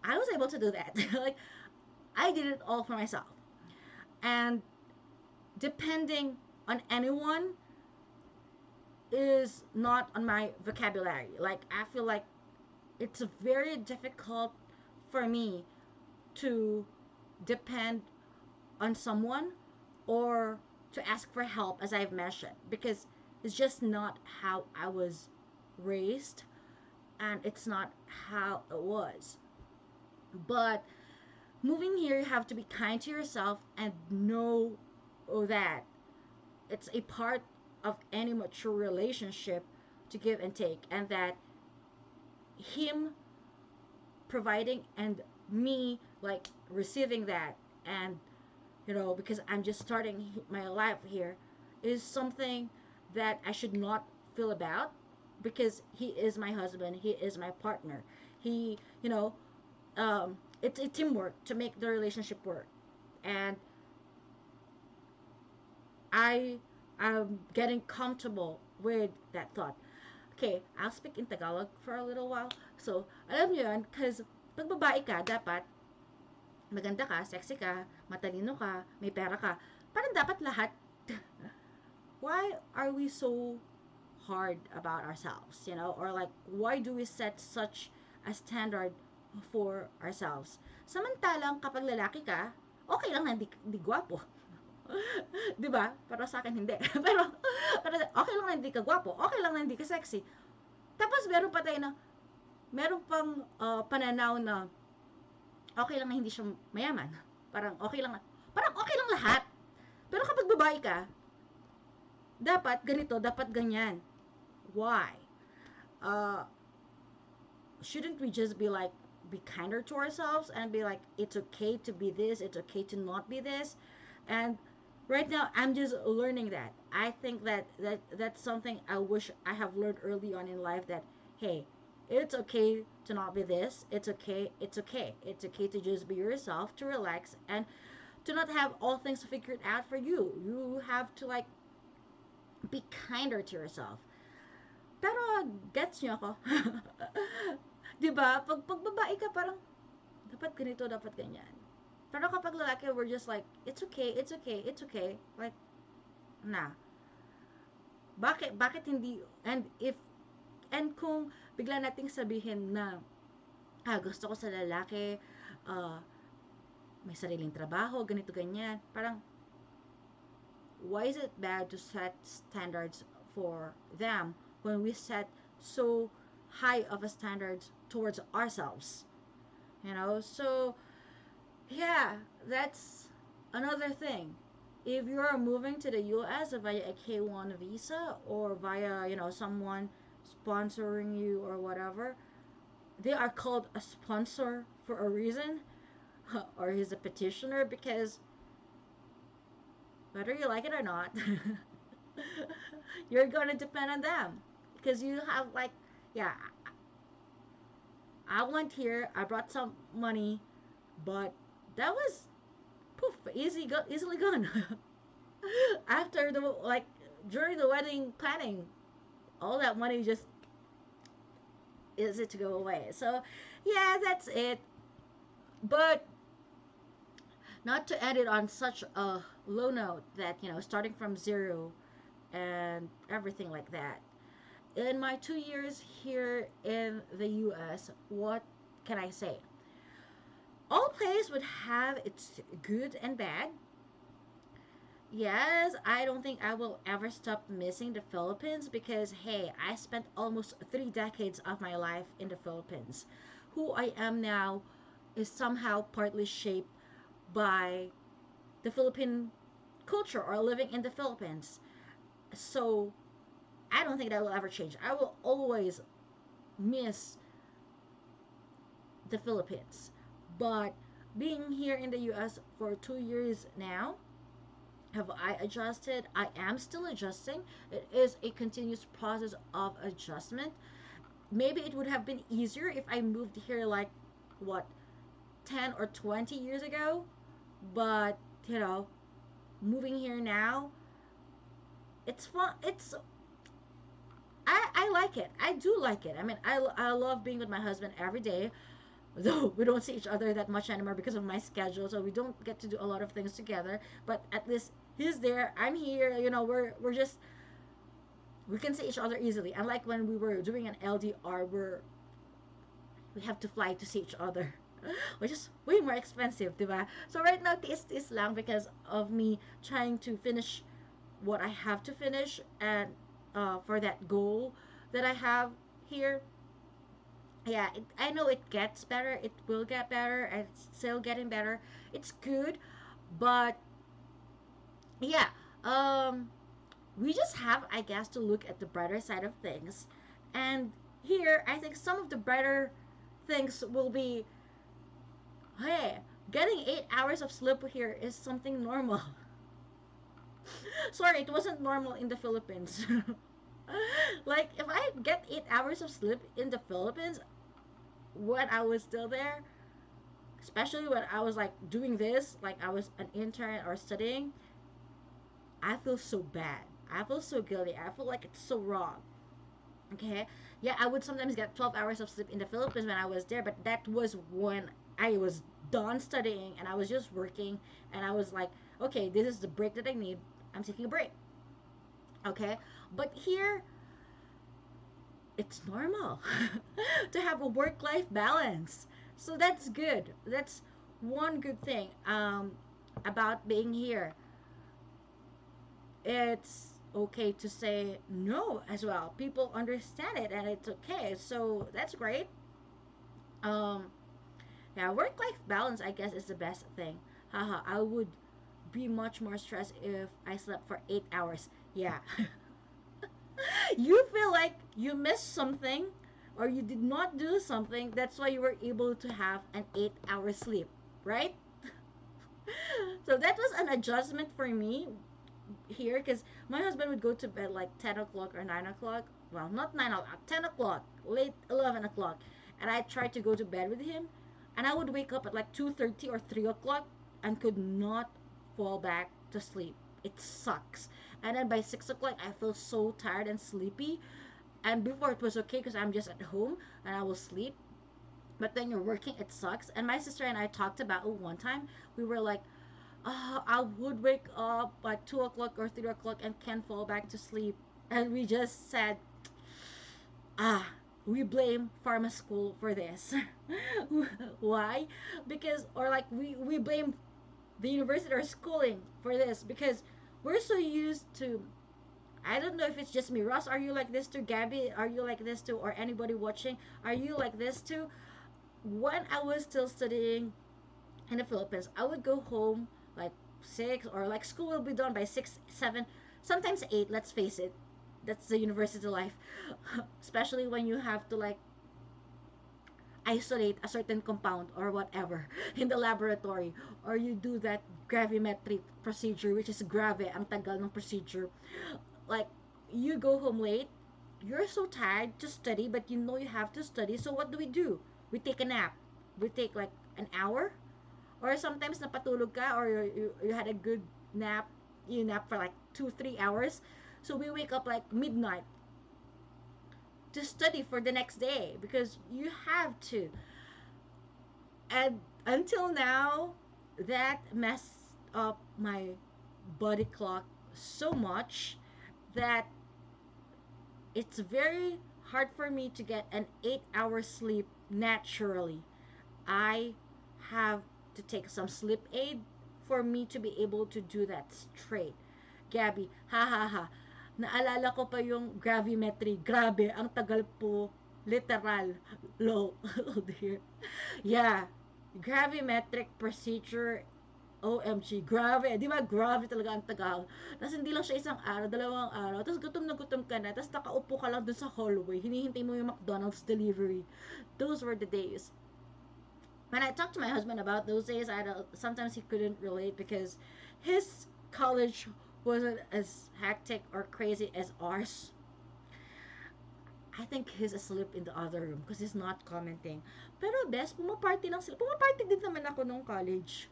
I was able to do that. Like, I did it all for myself. And depending on anyone is not on my vocabulary. Like, I feel like it's very difficult for me to depend on someone or to ask for help, as I've mentioned, because it's just not how I was raised, and it's not how it was. But moving here, you have to be kind to yourself and know that it's a part of any mature relationship to give and take, and that him providing and me like receiving that, and because I'm just starting my life here, is something that I should not feel about, because he is my husband, he is my partner. He, it's a teamwork to make the relationship work. And I am getting comfortable with that thought. Okay, I'll speak in Tagalog for a little while. So, alam niyo yun, because pag babae ka, dapat maganda ka, sexy ka, matalino ka, may pera ka. Parang dapat lahat. Why are we so hard about ourselves, or like, why do we set such a standard for ourselves? Samantalang kapag lalaki ka, okay lang na di gwapo. 'Di ba? Para sa akin hindi. pero okay lang na hindi ka gwapo, okay lang na hindi ka sexy. Tapos meron pa tayo na meron pang pananaw na okay lang na hindi siya mayaman. Parang okay lang lahat. Pero kapag babae ka, dapat ganito, dapat ganyan. Why? Uh, shouldn't we just be kinder to ourselves and be like, it's okay to be this, it's okay to not be this? And right now, I'm just learning that. I think that's something I wish I have learned early on in life, that hey, it's okay to not be this. It's okay. It's okay. It's okay to just be yourself, to relax, and to not have all things figured out for you. You have to be kinder to yourself. Pero gets niyo ako. 'Di ba? Pag babae ka, parang dapat ganito, dapat ganyan. Pero kapag lalaki, we're just like, it's okay, it's okay, it's okay. Like, na. Bakit hindi, and kung bigla nating sabihin na, gusto ko sa lalaki, uh, may sariling trabaho, ganito, ganyan. Parang, why is it bad to set standards for them when we set so high of a standards towards ourselves? So, yeah, that's another thing. If you're moving to the US via a K1 visa, or via, someone sponsoring you or whatever, they are called a sponsor for a reason, or he's a petitioner, because whether you like it or not, you're going to depend on them. Because you have, yeah, I went here, I brought some money, but that was poof, easily gone. After during the wedding planning, all that money just is it to go away. So yeah, that's it. But not to end it on such a low note, that starting from zero and everything like that. In my 2 years here in the US, what can I say? All plays would have its good and bad. Yes, I don't think I will ever stop missing the Philippines because, hey, I spent almost 3 decades of my life in the Philippines. Who I am now is somehow partly shaped by the Philippine culture or living in the Philippines. So I don't think that will ever change. I will always miss the Philippines. But being here in the US for 2 years now, have I adjusted? I am still adjusting. It is a continuous process of adjustment. Maybe it would have been easier if I moved here like what 10 or 20 years ago, but you know, moving here now, it's fun. I like it. I do like it. I mean, I love being with my husband every day, though we don't see each other that much anymore because of my schedule, so we don't get to do a lot of things together. But at least he's there, I'm here. You know, we're just we can see each other easily. Unlike when we were doing an LDR, we have to fly to see each other, which is way more expensive, diba? So right now, this lang because of me trying to finish what I have to finish and for that goal that I have here. Yeah, I know it gets better. It will get better, and it's still getting better. It's good, but yeah, um, we just have, I guess, to look at the brighter side of things. And here, I think some of the brighter things will be, hey, getting 8 hours of sleep here is something normal. Sorry, it wasn't normal in the Philippines. Like, if I get 8 hours of sleep in the Philippines when I was still there, especially when I was like doing this, like I was an intern or studying, I feel so bad. I feel so guilty. I feel like it's so wrong. Okay? Yeah, I would sometimes get 12 hours of sleep in the Philippines when I was there, but that was when I was done studying and I was just working and I was like, okay, this is the break that I need. I'm taking a break. Okay? But here, it's normal to have a work life balance. So that's good. That's one good thing about being here. It's okay to say no as well. People understand it and it's okay. So that's great. Um, yeah, work life balance, I guess, is the best thing. Haha, I would be much more stressed if I slept for 8 hours. Yeah. You feel like you missed something or you did not do something. That's why you were able to have an 8 hour sleep, right? So that was an adjustment for me here because my husband would go to bed like 10 o'clock or 9 o'clock. Well, not 9 o'clock, 10 o'clock, late 11 o'clock. And I tried to go to bed with him. And I would wake up at like 2:30 or 3 o'clock and could not fall back to sleep. It sucks. And then by 6 o'clock, I feel so tired and sleepy. And before it was okay because I'm just at home and I will sleep. But then you're working, it sucks. And my sister and I talked about it one time. We were like, I would wake up at 2 o'clock or 3 o'clock and can't fall back to sleep. And we just said, ah, we blame pharma school for this. Why? Because, or like, we blame the university or schooling for this because we're so used to. I don't know if it's just me. Ross, are you like this too? Gabby, are you like this too? Or anybody watching, are you like this too? When I was still studying in the Philippines, I would go home like 6 or like school will be done by 6, 7, sometimes 8. Let's face it, that's the university life, especially when you have to like isolate a certain compound or whatever in the laboratory, or you do that gravimetric procedure, which is grave, ang tagal ng procedure. Like you go home late, you're so tired to study, but you know you have to study. So what do? We take a nap. We take like an hour, or sometimes napatulog ka, or you had a good nap. You nap for like 2 3 hours. So we wake up like midnight to study for the next day because you have to. And until now, that messed up my body clock so much that it's very hard for me to get an 8 hour sleep naturally. I have to take some sleep aid for me to be able to do that straight. Gabby, ha ha ha. Naalala ko pa yung gravimetry. Grabe, ang tagal po. Literal. Low. Oh dear. Yeah. Gravimetric procedure. OMG, grabe. Di ba, grabe talaga ang tagal. Tapos hindi lang siya isang araw, dalawang araw. Tapos gutom na gutom ka na. Tapos nakaupo ka lang dun sa hallway. Hinihintay mo yung McDonald's delivery. Those were the days. When I talked to my husband about those days, sometimes he couldn't relate because his college wasn't as hectic or crazy as ours. I think he's asleep in the other room because he's not commenting. Pero best, pumaparty lang sila. Pumaparty din naman ako nung college.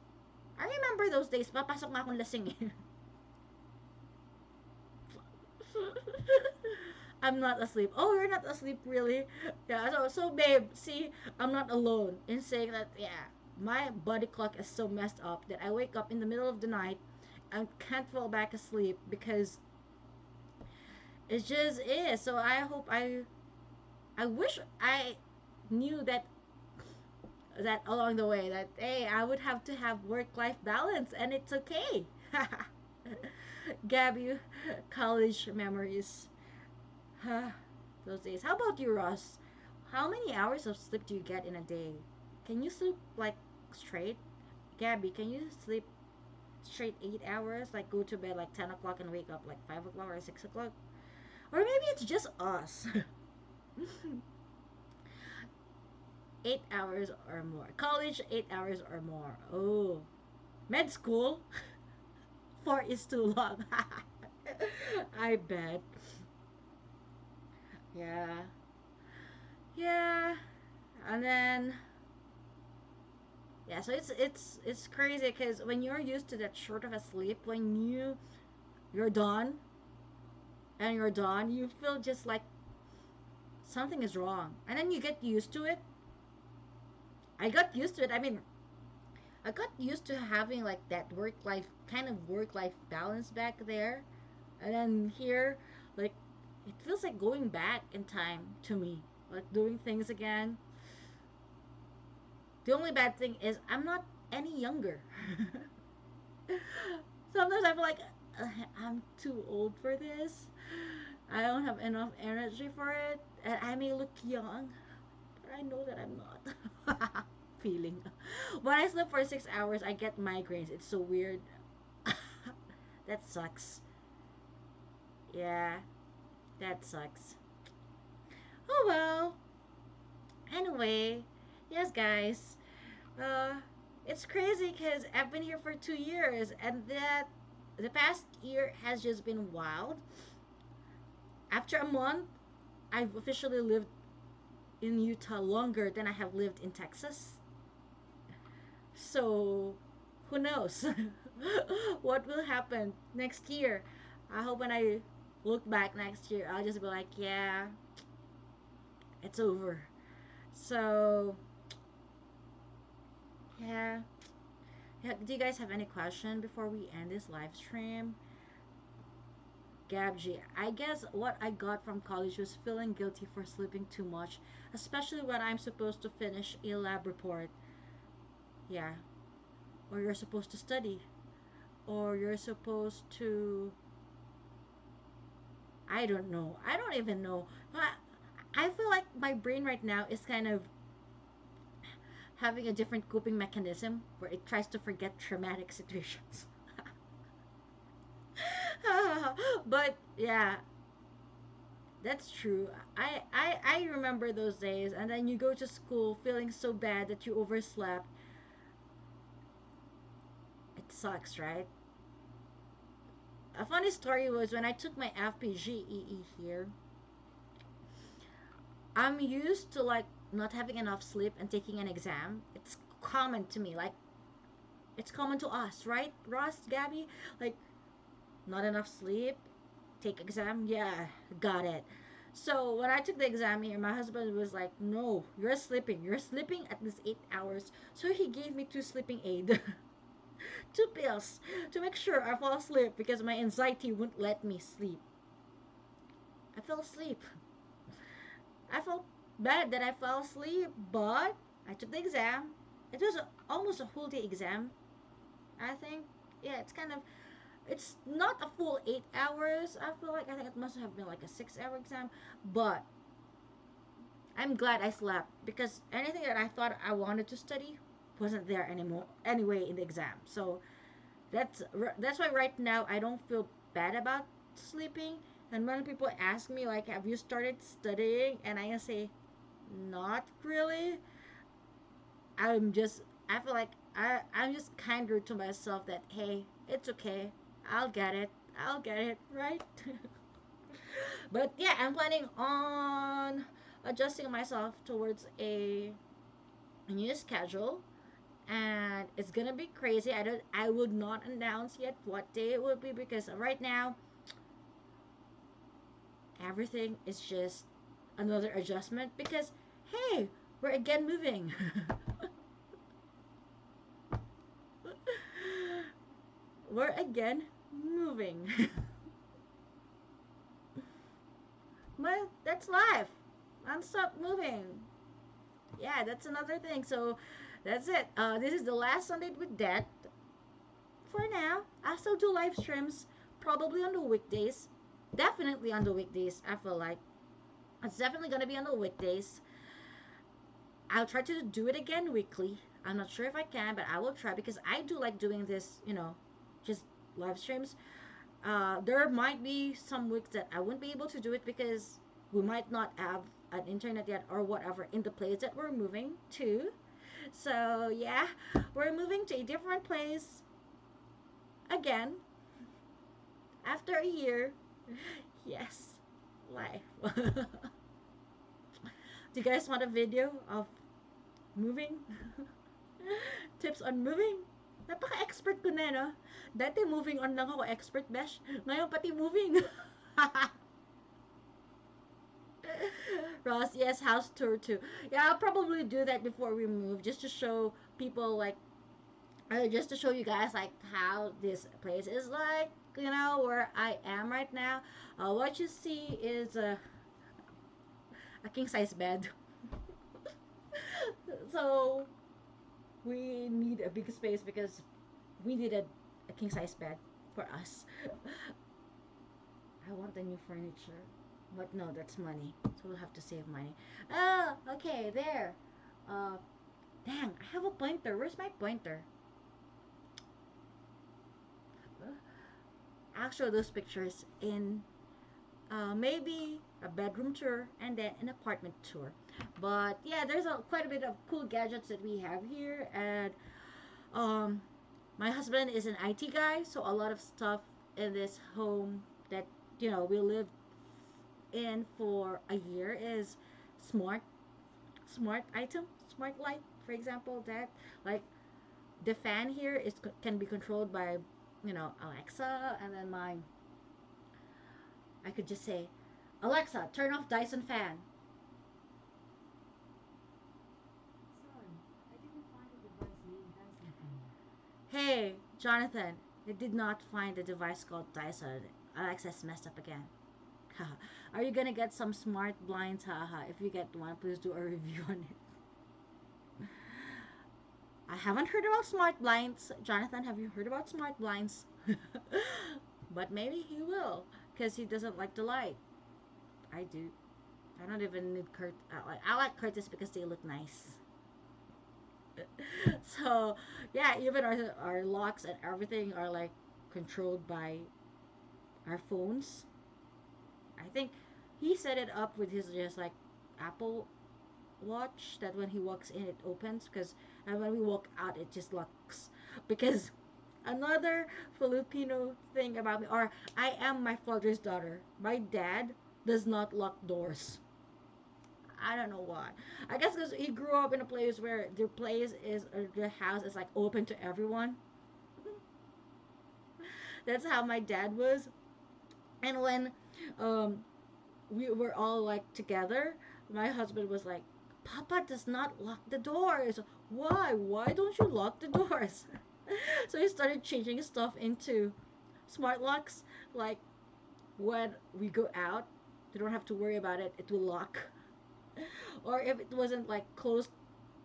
I remember those days. Papasok nga akong lasing eh. I'm not asleep. Oh, you're not asleep, really? Yeah. So babe, see, I'm not alone in saying that. Yeah, my body clock is so messed up that I wake up in the middle of the night and can't fall back asleep because it just is. So I wish I knew that along the way that hey, I would have to have work life balance and it's okay. Gabby, college memories. Those days. How about you, Ross? How many hours of sleep do you get in a day? Can you sleep like straight? Gabby, can you sleep straight 8 hours? Like go to bed like 10 o'clock and wake up like 5 o'clock or 6 o'clock? Or maybe it's just us. 8 hours or more. College, 8 hours or more. Oh, med school, four is too long. I bet. Yeah, yeah. And then yeah, so it's crazy because when you're used to that short of a sleep, when you're done and you're done, you feel just like something is wrong, and then you get used to it. I got used to it. I mean, I got used to having like that work life balance back there, and then here, like, it feels like going back in time to me, like doing things again. The only bad thing is I'm not any younger. Sometimes I feel like I'm too old for this. I don't have enough energy for it, and I may look young, but I know that I'm not. Feeling. When I sleep for 6 hours, I get migraines. It's so weird. That sucks. Yeah, that sucks. Oh well. Anyway, yes, guys. Uh, it's crazy because I've been here for 2 years, and that the past year has just been wild. After a month, I've officially lived in Utah longer than I have lived in Texas. So, who knows what will happen next year? I hope when I look back next year, I'll just be like, yeah, it's over. So, yeah. Yeah, do you guys have any question before we end this live stream? Gabji, I guess what I got from college was feeling guilty for sleeping too much, especially when I'm supposed to finish a lab report. Yeah, or you're supposed to study, or you're supposed to. I don't know. I don't even know. I feel like my brain right now is kind of having a different coping mechanism where it tries to forget traumatic situations. But yeah, that's true. I remember those days, and then you go to school feeling so bad that you overslept. It sucks, right? A funny story was when I took my FPGEE here. I'm used to like not having enough sleep and taking an exam. It's common to me, like it's common to us, right? Ross, Gabby, like not enough sleep, take exam. Yeah, got it. So when I took the exam here, my husband was like, "No, you're sleeping. You're sleeping at least 8 hours." So he gave me two sleeping aid, two pills to make sure I fall asleep because my anxiety wouldn't let me sleep. I fell asleep. I felt bad that I fell asleep, but I took the exam. It was almost a whole day exam, I think. Yeah, it's kind of It's not a full 8 hours. I feel like I think it must have been like a 6 hour exam, but I'm glad I slept because anything that I thought I wanted to study wasn't there anymore anyway in the exam. So that's why right now I don't feel bad about sleeping. And when people ask me like, "Have you started studying?" and I say, "Not really." I'm just I feel like I'm just kinder to myself that hey, it's okay. I'll get it. I'll get it, right? But yeah, I'm planning on adjusting myself towards a new schedule, and it's gonna be crazy. I would not announce yet what day it will be because right now everything is just another adjustment because hey, we're again moving. We're again moving. Well, that's life. Non-stop moving. Yeah, that's another thing. So that's it. This is the last Sunday with Dad. For now, I still do live streams, probably on the weekdays. Definitely on the weekdays. I feel like it's definitely gonna be on the weekdays. I'll try to do it again weekly. I'm not sure if I can, but I will try because I do like doing this. Just live streams. There might be some weeks that I wouldn't be able to do it because we might not have an internet yet or whatever in the place that we're moving to. So yeah, we're moving to a different place again after a year. Yes, life. Do you guys want a video of moving? Tips on moving? Napaka-expert ko na, no? Dati moving on lang ako, expert besh. Ngayon pati moving. Ross, yes, house tour too. Yeah, I'll probably do that before we move, just to show people like, just to show you guys like how this place is like. Where I am right now. What you see is a king size bed. So we need a big space because we needed a king size bed for us. I want the new furniture. But no, that's money. So we'll have to save money. Oh, okay, there. Uh, dang, I have a pointer. Where's my pointer? I'll show those pictures in maybe a bedroom tour and then an apartment tour. But yeah, there's quite a bit of cool gadgets that we have here. And um, my husband is an IT guy, so a lot of stuff in this home that we live in for a year is smart smart item, smart light, for example. That like the fan here can be controlled by Alexa, and then I could just say, Alexa, turn off Dyson fan. Hey, Jonathan, I did not find a device called Dyson. Alexa's messed up again. Are you gonna get some smart blinds? Haha. If you get one, please do a review on it. I haven't heard about smart blinds. Jonathan, have you heard about smart blinds? But maybe he will, because he doesn't like the light. I do. I don't even need I like curtains because they look nice. So yeah, even our locks and everything are like controlled by our phones. I think he set it up with his just like Apple Watch that when he walks in it opens, because and when we walk out it just locks. Because another Filipino thing about me, or I am my father's daughter. My dad does not lock doors. I don't know why. I guess because he grew up in a place where their place is, or their house is like open to everyone. That's how my dad was. And when um, we were all like together, my husband was like, Papa does not lock the doors. Why? Why don't you lock the doors? So he started changing stuff into smart locks. Like when we go out, you don't have to worry about it. It will lock. Or if it wasn't like closed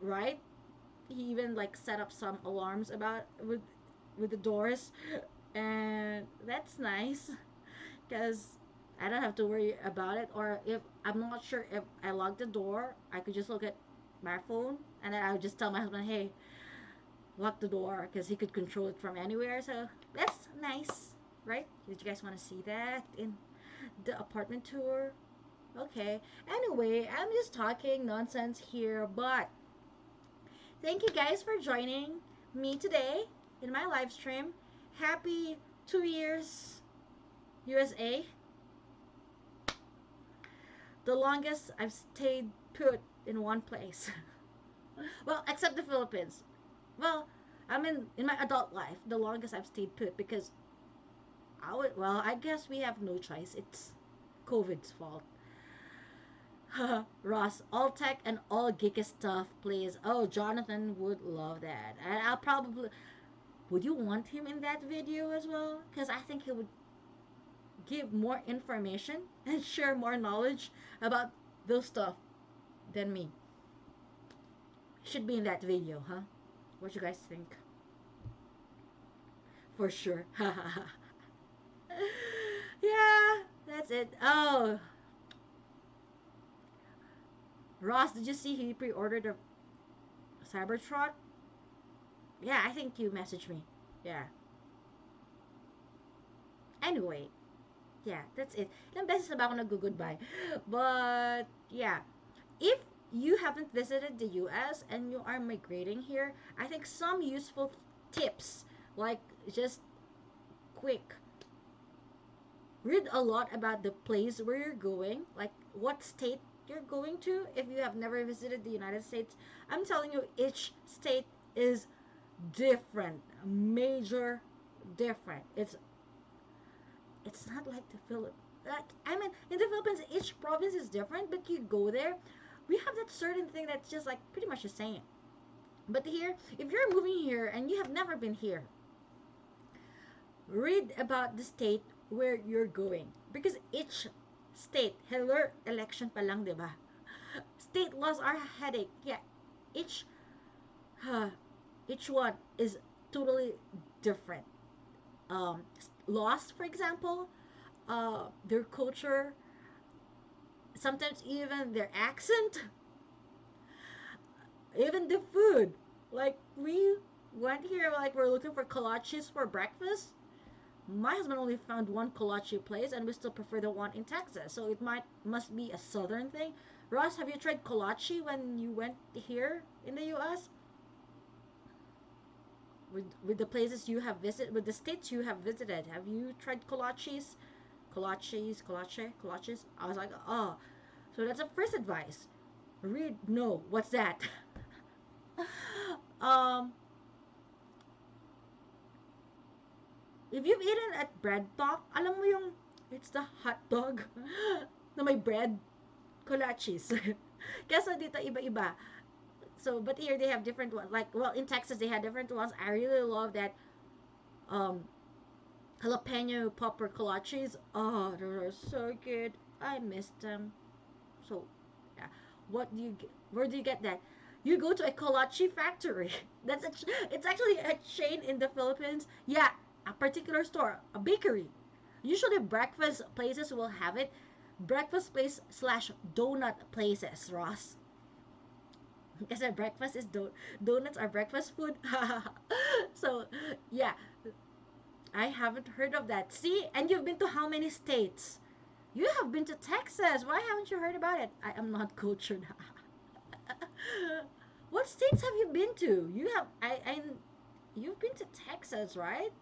right, he even like set up some alarms about with the doors, And that's nice because I don't have to worry about it. Or if I'm not sure if I lock the door, I could just look at my phone and then I would just tell my husband, hey, lock the door because he could control it from anywhere. So that's nice, right? Did you guys want to see that in the apartment tour? Okay. Anyway, I'm just talking nonsense here, but thank you guys for joining me today in my live stream. Happy 2 years, USA. The longest I've stayed put in one place. Well, except the Philippines. Well, I mean, in my adult life, the longest I've stayed put because well, I guess we have no choice. It's COVID's fault. Ross, all tech and all geeky stuff, please. Oh, Jonathan would love that. And I'll probably. Would you want him in that video as well? Because I think he would give more information and share more knowledge about those stuff than me. Should be in that video, huh? What you guys think? For sure. Yeah, that's it. Oh, Ross, did you see he pre-ordered a Cybertruck? Yeah, I think you messaged me. Yeah. Anyway, yeah, that's it. Ilang beses na ba ako nag-goodbye? But, yeah. If you haven't visited the US and you are migrating here, I think some useful tips, like just quick, read a lot about the place where you're going, like what state you're going to if you have never visited the United States. I'm telling you, each state is different, major different. It's not like the Philippines. Like, I mean, in the Philippines, each province is different, but you go there, we have that certain thing that's just like pretty much the same. But here, if you're moving here and you have never been here, read about the state where you're going because each state, hello, election pa lang, 'di ba? State laws are a headache. Yeah, each uh, each one is totally different. Laws, for example, their culture, sometimes even their accent, even the food. Like we went here, like we're looking for kolaches for breakfast. My husband only found one kolache place, and we still prefer the one in Texas. So it must be a southern thing. Ross, have you tried kolache when you went here in the U.S.? With the places you have visited, with the states you have visited, have you tried kolaches? Kolaches. I was like, oh, so that's a first advice. Read. No, what's that? um, if you've eaten at Bread Talk, alam mo yung it's the hot dog na may bread, kolaches. Kasi dito iba-iba. So, but here they have different ones. Like, well, in Texas they had different ones. I really love that um, jalapeno popper kolaches. Oh, they're so good. I missed them. So, yeah. Where do you get that? You go to a kolache factory. It's actually a chain in the Philippines. Yeah, a particular store, a bakery. Usually breakfast places will have it. Breakfast place slash donut places, Ross. Kasi breakfast is donuts are breakfast food. So, yeah, I haven't heard of that. See, and you've been to how many states? You have been to Texas. Why haven't you heard about it? I am not cultured. What states have you been to? You've been to Texas, right?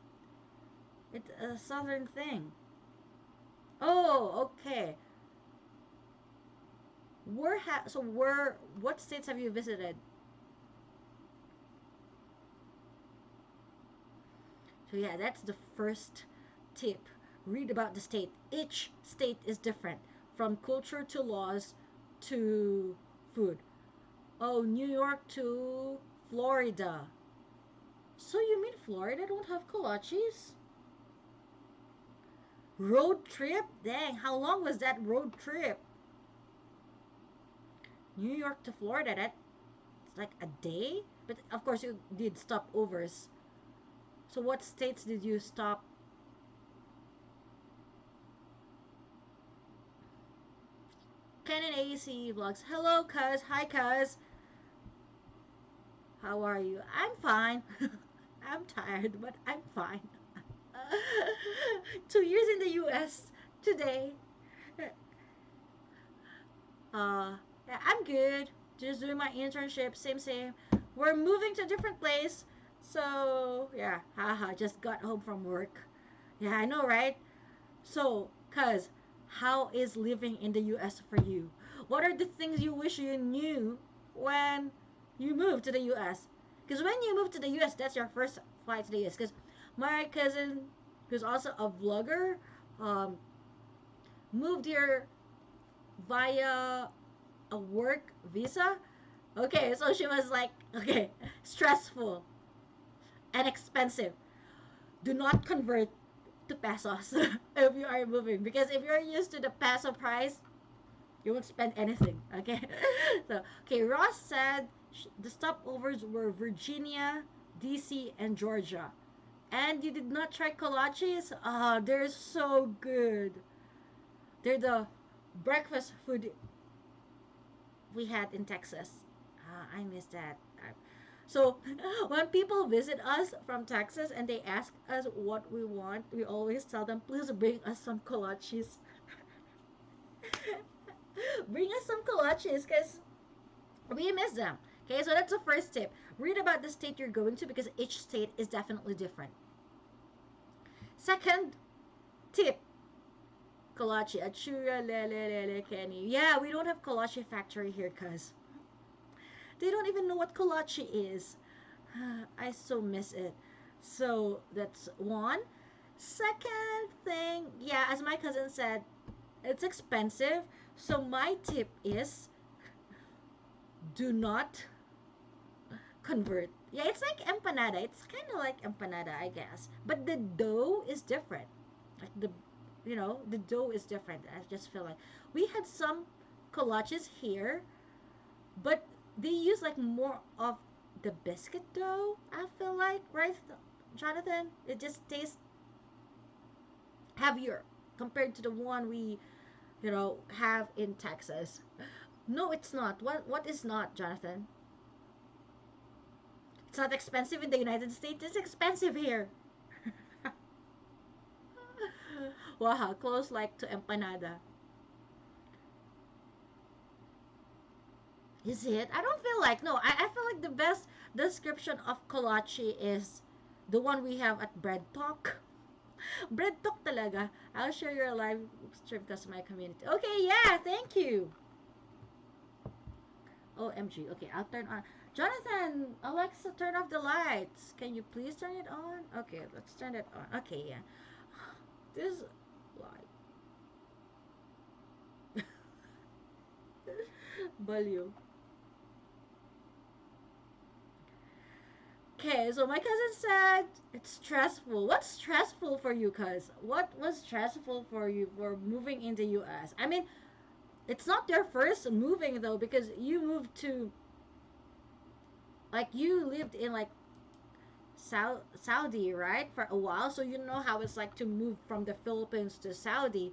It's a southern thing. Oh, okay. What states have you visited? So yeah, that's the first tip. Read about the state. Each state is different, from culture to laws to food. Oh, New York to Florida. So you mean Florida don't have kolaches? Road trip? Dang, how long was that road trip? New York to Florida, that's like a day? But of course you did stopovers. So what states did you stop? AC Vlogs. Hello, cuz. Hi, cuz. How are you? I'm fine. I'm tired, but I'm fine. 2 years in the US today. Yeah, I'm good. Just doing my internship. Same, same. We're moving to a different place. So, yeah. Haha. Just got home from work. Yeah, I know, right? So, cuz, how is living in the US for you? What are the things you wish you knew when you moved to the US? Because when you moved to the US, that's your first flight to the US. Because my cousin, who's also a vlogger, um, moved here via a work visa. Okay, so she was like, okay, stressful and expensive. Do not convert to pesos if you are moving, because if you're used to the peso price, you won't spend anything. Okay. So, okay, Ross said the stopovers were Virginia, DC, and Georgia. And you did not try kolaches? Ah, they're so good. They're the breakfast food we had in Texas. I miss that. So when people visit us from Texas and they ask us what we want, we always tell them, please bring us some kolaches. Bring us some kolaches because we miss them. Okay, so that's the first tip. Read about the state you're going to because each state is definitely different. Second tip, kolache. Achura lele Kenny. Yeah, we don't have kolache factory here, cuz they don't even know what kolache is. I so miss it. So that's one. Second thing, yeah, as my cousin said, it's expensive. So my tip is do not convert. Yeah, it's like empanada. It's kind of like empanada, I guess. But the dough is different. Like the dough is different. I just feel like we had some kolaches here, but they use like more of the biscuit dough. I feel like, right, Jonathan? It just tastes heavier compared to the one we have in Texas. No, it's not. What is not, Jonathan? It's not expensive in the United States. It's expensive here. Wow, close like to empanada. Is it? I don't feel like. No, I feel like the best description of kolache is the one we have at Bread Talk. Bread Talk talaga. I'll share your live stream because my community. Okay, yeah, thank you. OMG. Okay, I'll turn on. Jonathan, Alexa, turn off the lights. Can you please turn it on? Okay, let's turn it on. Okay, yeah. This light. Value. Okay, so my cousin said it's stressful. What's stressful for you, cuz? What was stressful for you for moving in the US? I mean, it's not your first moving though, because you moved to like you lived in like Saudi, right, for a while, so you know how it's like to move from the Philippines to Saudi,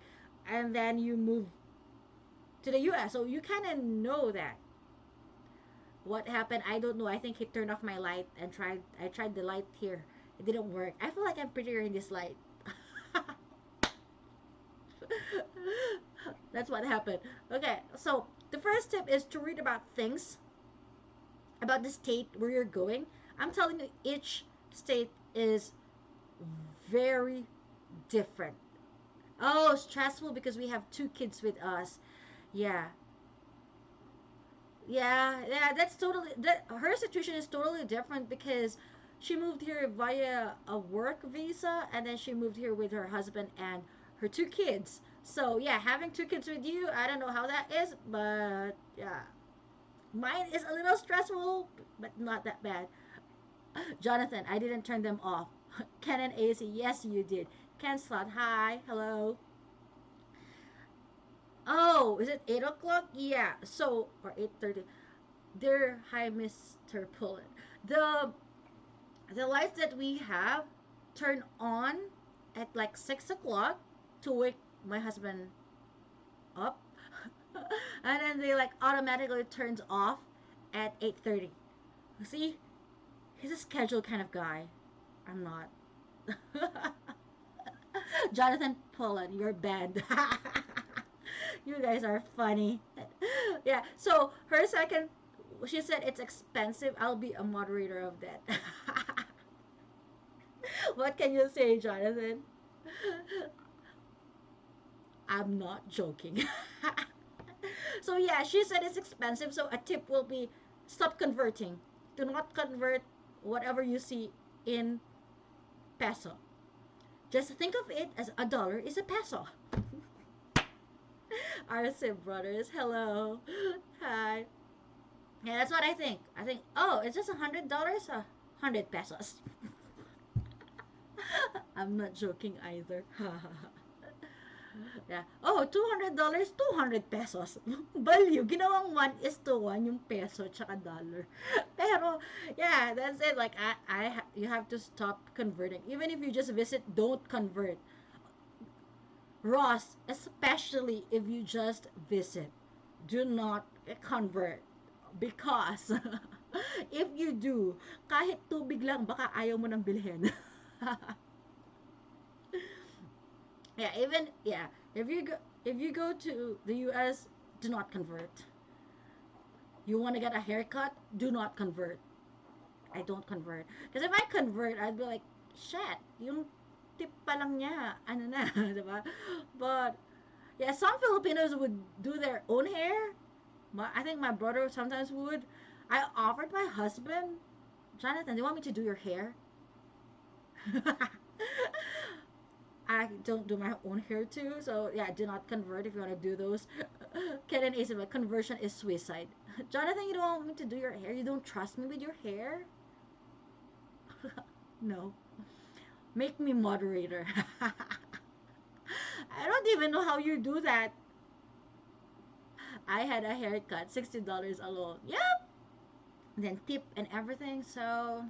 and then you move to the US, so you kind of know that. What happened? I don't know. I think he turned off my light and tried. I tried the light here. It didn't work. I feel like I'm prettier in this light. That's what happened. Okay, so the first tip is to read about things about the state where you're going. I'm telling you, each state is very different. Oh, stressful because we have two kids with us. Yeah. Yeah, that's totally that her situation is totally different because she moved here via a work visa and then she moved here with her husband and her two kids. So, yeah, having two kids with you, I don't know how that is, but yeah. Mine is a little stressful, but not that bad. Jonathan, I didn't turn them off. Ken and AC, yes, you did. Ken Slot, hi, hello. Oh, is it 8 o'clock? Yeah. So or 8:30. Dear hi, Mr. Pullen. The the lights that we have turn on at like 6 o'clock to wake my husband up. And then they like automatically turns off at 8:30. See, he's a schedule kind of guy. I'm not. Jonathan Pullen, you're banned. You guys are funny. Yeah. So her second, she said it's expensive. I'll be a moderator of that. What can you say, Jonathan? I'm not joking. So yeah, she said it's expensive. So a tip will be stop converting. Do not convert whatever you see in peso. Just think of it as a dollar is a peso. Our Sim brothers, hello, hi. Yeah, that's what I think. I think, oh, it's just $100, 100 pesos. I'm not joking either. Yeah. Oh, $200, 200 pesos. Value. Ginawang 1:1 yung peso tsaka dollar. Pero, yeah, that's it. Like, you have to stop converting. Even if you just visit, don't convert. Ross, especially if you just visit, do not convert. Because, if you do, kahit tubig lang, baka ayaw mo nang bilhin. Yeah, even yeah, if you go to the US, do not convert. You want to get a haircut, do not convert. I don't convert. Because if I convert, I'd be like, shit, yung tip pa lang niya, ano na, diba? But yeah, some Filipinos would do their own hair. I think my brother sometimes would. I offered my husband, Jonathan, do you want me to do your hair? I don't do my own hair too, so yeah, do not convert if you want to do those. Ken and Ace, conversion is suicide. Jonathan, you don't want me to do your hair? You don't trust me with your hair? No. Make me moderator. I don't even know how you do that. I had a haircut, $60 alone. Yep. Then tip and everything. So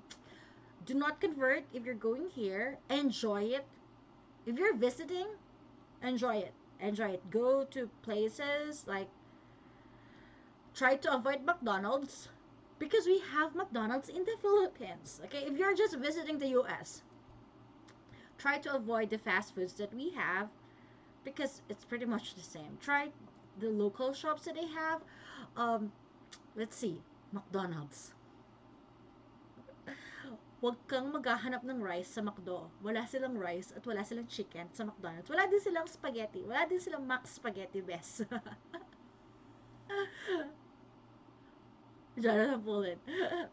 do not convert if you're going here. Enjoy it. If you're visiting, enjoy it. Enjoy it. Go to places like try to avoid McDonald's because we have McDonald's in the Philippines. Okay, if you're just visiting the US, try to avoid the fast foods that we have because it's pretty much the same. Try the local shops that they have. Um, let's see, McDonald's. Huwag kang maghahanap ng rice sa McDo. Wala silang rice at wala silang chicken sa McDonald's. Wala din silang spaghetti. Wala din silang Max Spaghetti Best. Jonathan Bullet.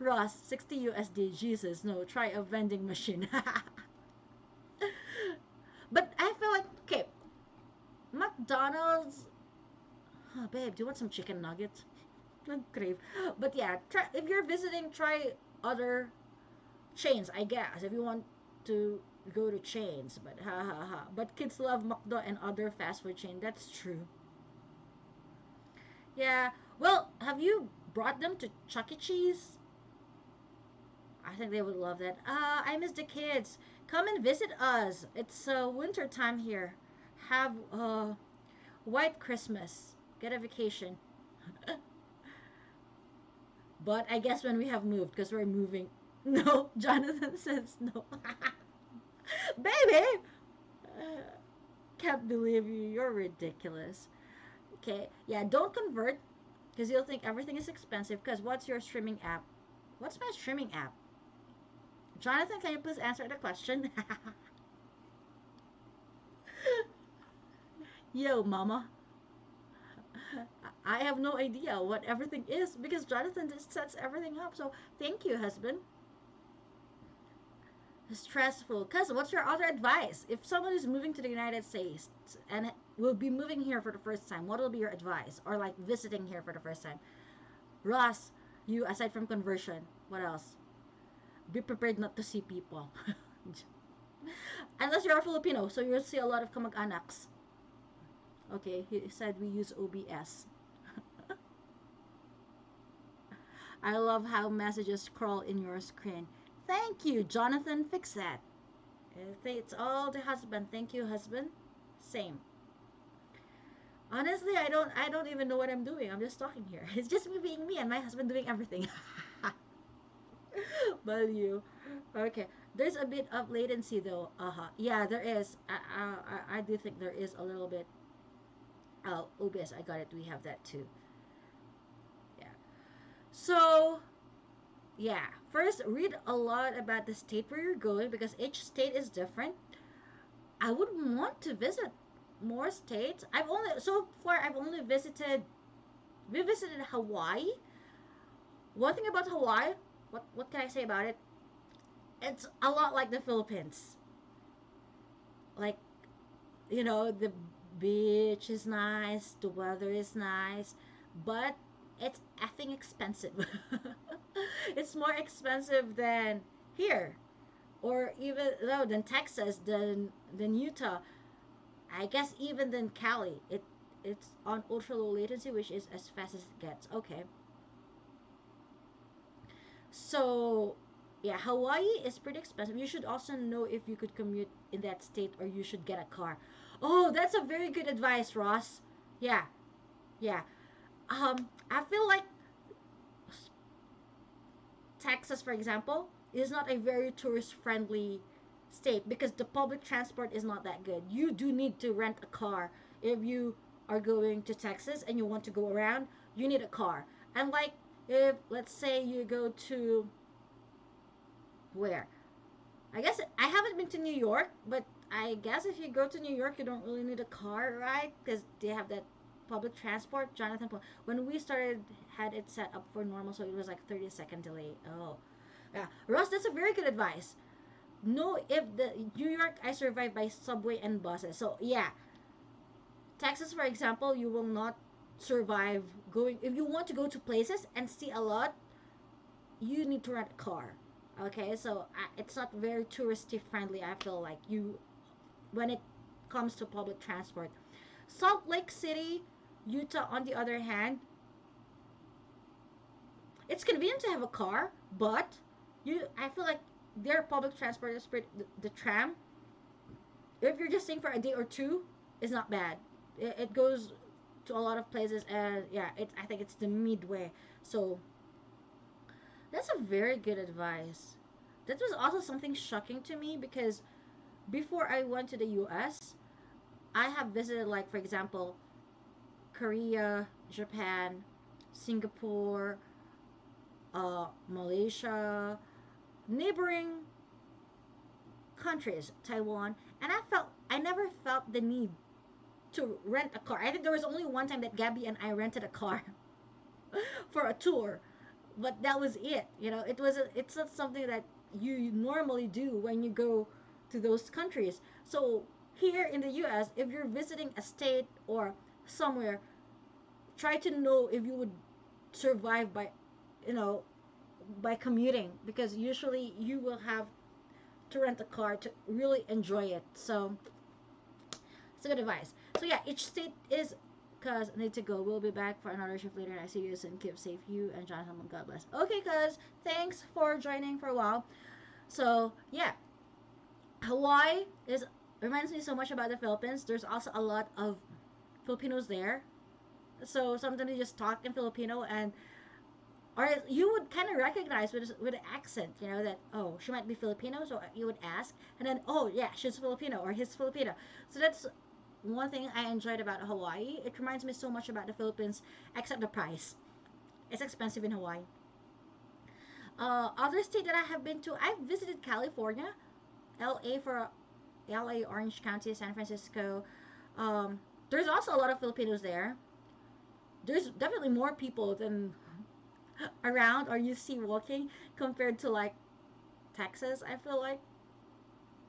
Ross, 60 USD. Jesus, no. Try a vending machine. But I feel like, okay, McDonald's. Oh, babe, do you want some chicken nuggets? I crave. But yeah, try if you're visiting, try other chains, I guess. If you want to go to chains, but ha ha ha. But kids love McDo and other fast food chain. That's true. Yeah. Well, have you brought them to Chuck E. Cheese? I think they would love that. I miss the kids. Come and visit us. It's winter time here. Have white Christmas. Get a vacation. But I guess when we have moved, because we're moving. No, Jonathan says no. Baby! Uh, can't believe you. You're ridiculous. Okay, yeah, don't convert because you'll think everything is expensive. Because what's your streaming app? What's my streaming app? Jonathan, can you please answer the question? Yo, mama. I have no idea what everything is because Jonathan just sets everything up. So thank you, husband. Stressful. Cause what's your other advice? If someone is moving to the United States and will be moving here for the first time, what will be your advice? Or like visiting here for the first time? Ross, you aside from conversion, what else? Be prepared not to see people. Unless you're a Filipino, so you'll see a lot of kamag-anaks. Okay, he said we use OBS. I love how messages scroll in your screen. Thank you, Jonathan. Fix that. It's all the husband. Thank you, husband. Same. Honestly, I don't even know what I'm doing. I'm just talking here. It's just me being me and my husband doing everything. But you, okay. There's a bit of latency though. Yeah, there is. I do think there is a little bit. Oh, OBS, I got it. We have that too. Yeah. So yeah, first read a lot about the state where you're going because each state is different. I would want to visit more states. I've only visited. We visited Hawaii. One thing about Hawaii, what can I say about it? It's a lot like the Philippines. Like, the beach is nice, the weather is nice, but it's effing expensive. It's more expensive than here, or even no, than Texas, than Utah. I guess even than Cali. It's on ultra low latency, which is as fast as it gets. Okay, so yeah, Hawaii is pretty expensive. You should also know if you could commute in that state or you should get a car. Oh, that's a very good advice, Ross. Yeah, yeah. I feel like Texas, for example, is not a very tourist friendly state because the public transport is not that good. You do need to rent a car if you are going to Texas and you want to go around. You need a car. And like if let's say you go to where? I guess I haven't been to New York, but I guess if you go to New York, you don't really need a car, right? Because they have that public transport. Jonathan, when we started, had it set up for normal, so it was like 30-second delay. Oh, yeah, Ross, that's a very good advice. No, if the New York, I survived by subway and buses. So yeah, Texas, for example, you will not survive going. If you want to go to places and see a lot, you need to rent a car. Okay, so it's not very touristy friendly. I feel like you when it comes to public transport. Salt Lake City, Utah, on the other hand, it's convenient to have a car, but I feel like their public transport is the tram. If you're just staying for a day or two, is not bad. It goes to a lot of places, and yeah, I think it's the midway. So that's a very good advice. That was also something shocking to me because before I went to the US, I have visited, like, for example, Korea, Japan, Singapore, Malaysia, neighboring countries, Taiwan, and I never felt the need to rent a car. I think there was only one time that Gabby and I rented a car for a tour, but that was it. It's not something that you normally do when you go to those countries. So here in the US, if you're visiting a state or somewhere, try to know if you would survive you know by commuting, because usually you will have to rent a car to really enjoy it. So it's a good advice. So yeah, each state is. Cuz I need to go. We'll be back for another shift later. I see you soon. Keep safe, you and Jonathan. God bless. Okay, cuz thanks for joining for a while. So yeah, Hawaii is reminds me so much about the Philippines. There's also a lot of Filipinos there. So sometimes you just talk in Filipino, and or you would kind of recognize with an accent, that, oh, she might be Filipino, so you would ask, and then, oh yeah, she's Filipino or he's Filipino. So that's one thing I enjoyed about Hawaii. It reminds me so much about the Philippines, except the price. It's expensive in Hawaii. Other state that I have been to, I've visited California, LA for LA, Orange County, San Francisco. There's also a lot of Filipinos there. There's definitely more people than around or you see walking compared to like Texas. I feel like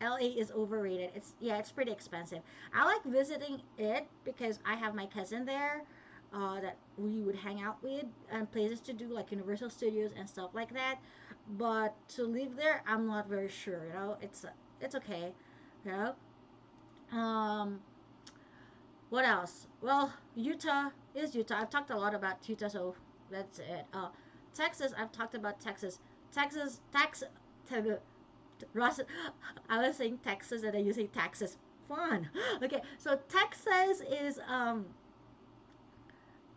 LA is overrated. It's pretty expensive. I like visiting it because I have my cousin there, that we would hang out with, and places to do like Universal Studios and stuff like that. But to live there, I'm not very sure. It's okay. You know. Um, what else? Well, Utah is Utah. I've talked a lot about Utah, so that's it. Texas. I've talked about Texas. Texas tax. Ross, I was saying Texas and then you say taxes. Fun. Okay, so Texas is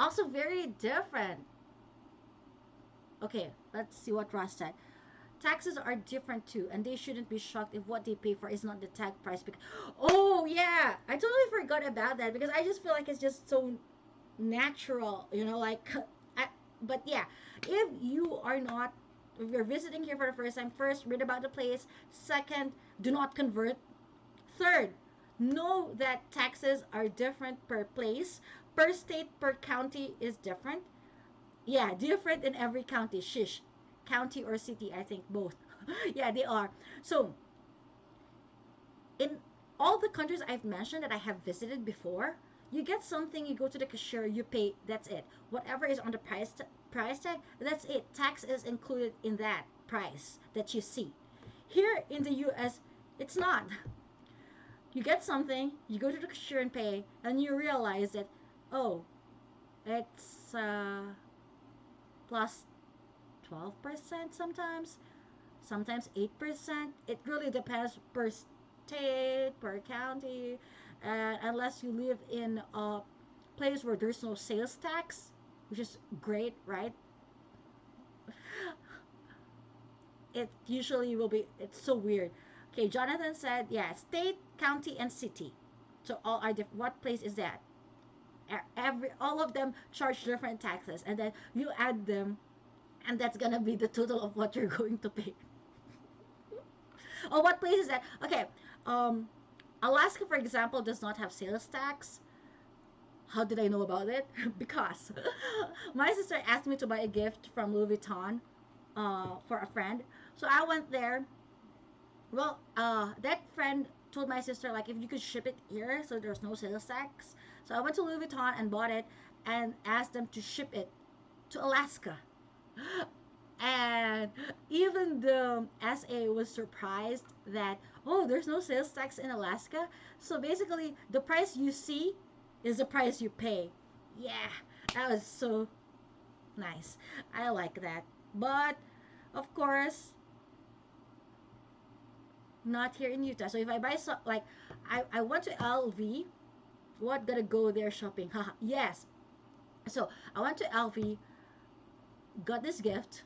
Also very different. Okay, let's see what Ross said. Taxes are different too, and they shouldn't be shocked if what they pay for is not the tag price. Oh yeah, I totally forgot about that because I just feel like it's just so natural, like. I, but yeah, if you are not, if you're visiting here for the first time, first read about the place. Second, do not convert. Third, know that taxes are different per place, per state, per county is different. Yeah, different in every county. Shish. County or city, I think both. Yeah, they are. So, in all the countries I've mentioned that I have visited before, you get something, you go to the cashier, you pay, that's it. Whatever is on the price tag, that's it. Tax is included in that price that you see. Here in the US, it's not. You get something, you go to the cashier and pay, and you realize that, oh, it's plus 12% sometimes 8%. It really depends per state, per county, and unless you live in a place where there's no sales tax, which is great, right? It usually will be, it's so weird. Okay, Jonathan said, yeah, state, county, and city. So all are different. What place is that? All of them charge different taxes, and then you add them, and that's gonna be the total of what you're going to pay. Oh, what place is that? Okay, um, Alaska, for example, does not have sales tax. How did I know about it? Because my sister asked me to buy a gift from Louis Vuitton for a friend. So I went there. Well, that friend told my sister like if you could ship it here, so there's no sales tax. So I went to Louis Vuitton and bought it, and asked them to ship it to Alaska. And even the SA was surprised that, oh, there's no sales tax in Alaska. So basically, the price you see is the price you pay. Yeah, that was so nice. I like that. But of course, not here in Utah. So if I buy so like I went to LV, what gotta go there shopping? Haha. Yes. So I went to LV, got this gift,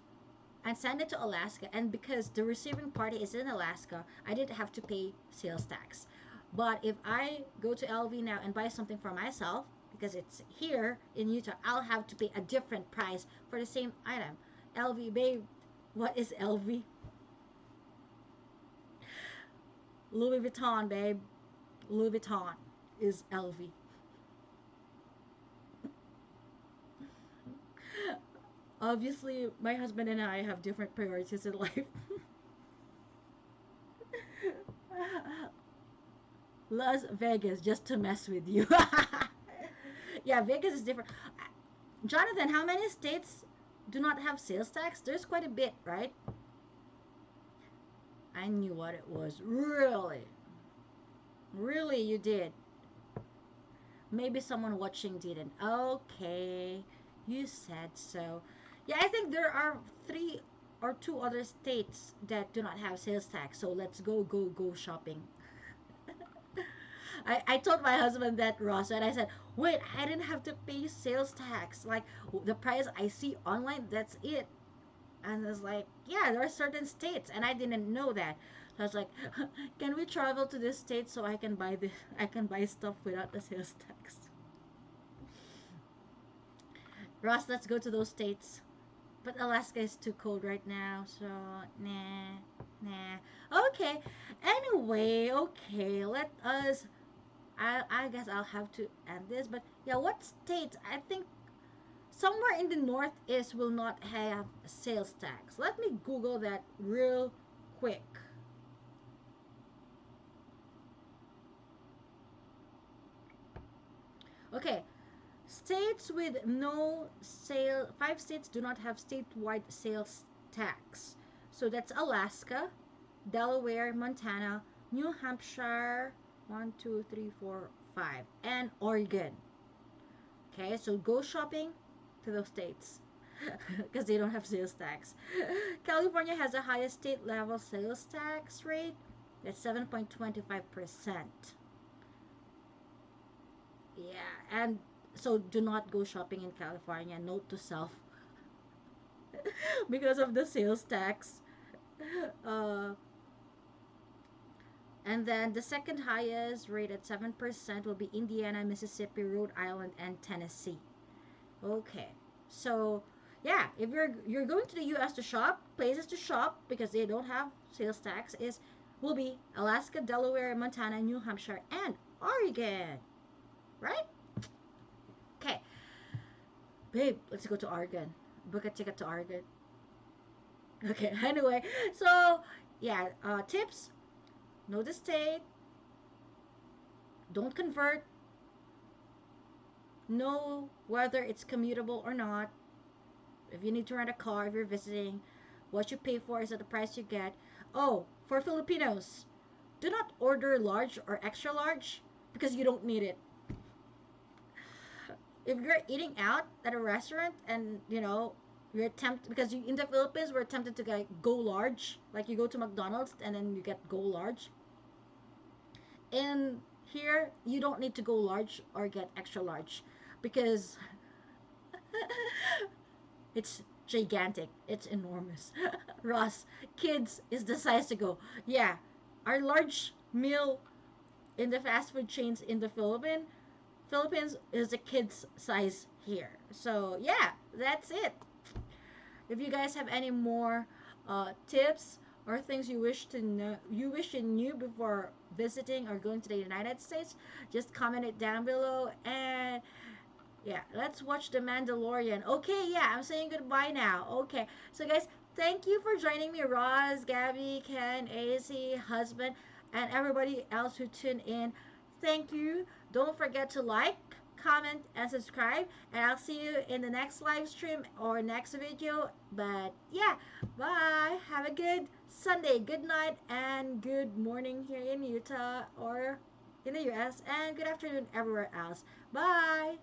and send it to Alaska. And because the receiving party is in Alaska, I didn't have to pay sales tax. But if I go to LV now and buy something for myself, because it's here in Utah, I'll have to pay a different price for the same item. LV, babe, what is LV? Louis Vuitton, babe. Louis Vuitton is LV. Obviously, my husband and I have different priorities in life. Las Vegas just to mess with you. Yeah, Vegas is different. Jonathan, how many states do not have sales tax? There's quite a bit, right? I knew what it was. Really? Really, you did. Maybe someone watching didn't. Okay, you said so. Yeah, I think there are three or two other states that do not have sales tax. So let's go, go, go shopping. I told my husband that, Ross, and I said, wait, I didn't have to pay sales tax. Like, the price I see online, that's it. And I was like, yeah, there are certain states, and I didn't know that. So I was like, can we travel to this state so I can buy this? I can buy stuff without the sales tax. Ross, let's go to those states. But Alaska is too cold right now, so nah, nah. Okay. Anyway, okay. Let us. I guess I'll have to end this. But yeah, what states? I think somewhere in the northeast will not have sales tax. Let me Google that real quick. Okay, states with no sale, five states do not have statewide sales tax. So that's Alaska, Delaware, Montana, New Hampshire, one, two, three, four, five, and Oregon. Okay, so go shopping to those states because they don't have sales tax. California has the highest state level sales tax rate. That's 7.25%. Yeah, and So do not go shopping in California. Note to self, because of the sales tax. Uh, and then the second highest rate at 7% will be Indiana, Mississippi, Rhode Island, and Tennessee. Okay. So, yeah, if you're going to the US to shop, places to shop because they don't have sales tax is will be Alaska, Delaware, Montana, New Hampshire, and Oregon. Right? Okay. Babe, let's go to Oregon. Book a ticket to Oregon. Okay. Anyway, so yeah, tips, know the state, don't convert, know whether it's commutable or not. If you need to rent a car, if you're visiting, what you pay for is at the price you get. Oh, for Filipinos, do not order large or extra large because you don't need it. If you're eating out at a restaurant and you're tempted because in the Philippines we're tempted to go large, like you go to McDonald's and then you get go large. In here, you don't need to go large or get extra large because it's gigantic. It's enormous. Ross, kids is the size to go. Yeah, our large meal in the fast food chains in the Philippines is a kid's size here. So yeah, that's it. If you guys have any more tips or things you wish you knew before visiting or going to the United States, just comment it down below. And yeah, let's watch The Mandalorian. Okay, yeah, I'm saying goodbye now. Okay, so guys, thank you for joining me, Roz, Gabby, Ken, AC, husband, and everybody else who tuned in. Thank you. Don't forget to like, comment, and subscribe. And I'll see you in the next live stream or next video. But yeah, bye. Have a good Sunday, good night, and good morning here in Utah or in the US, and good afternoon everywhere else. Bye.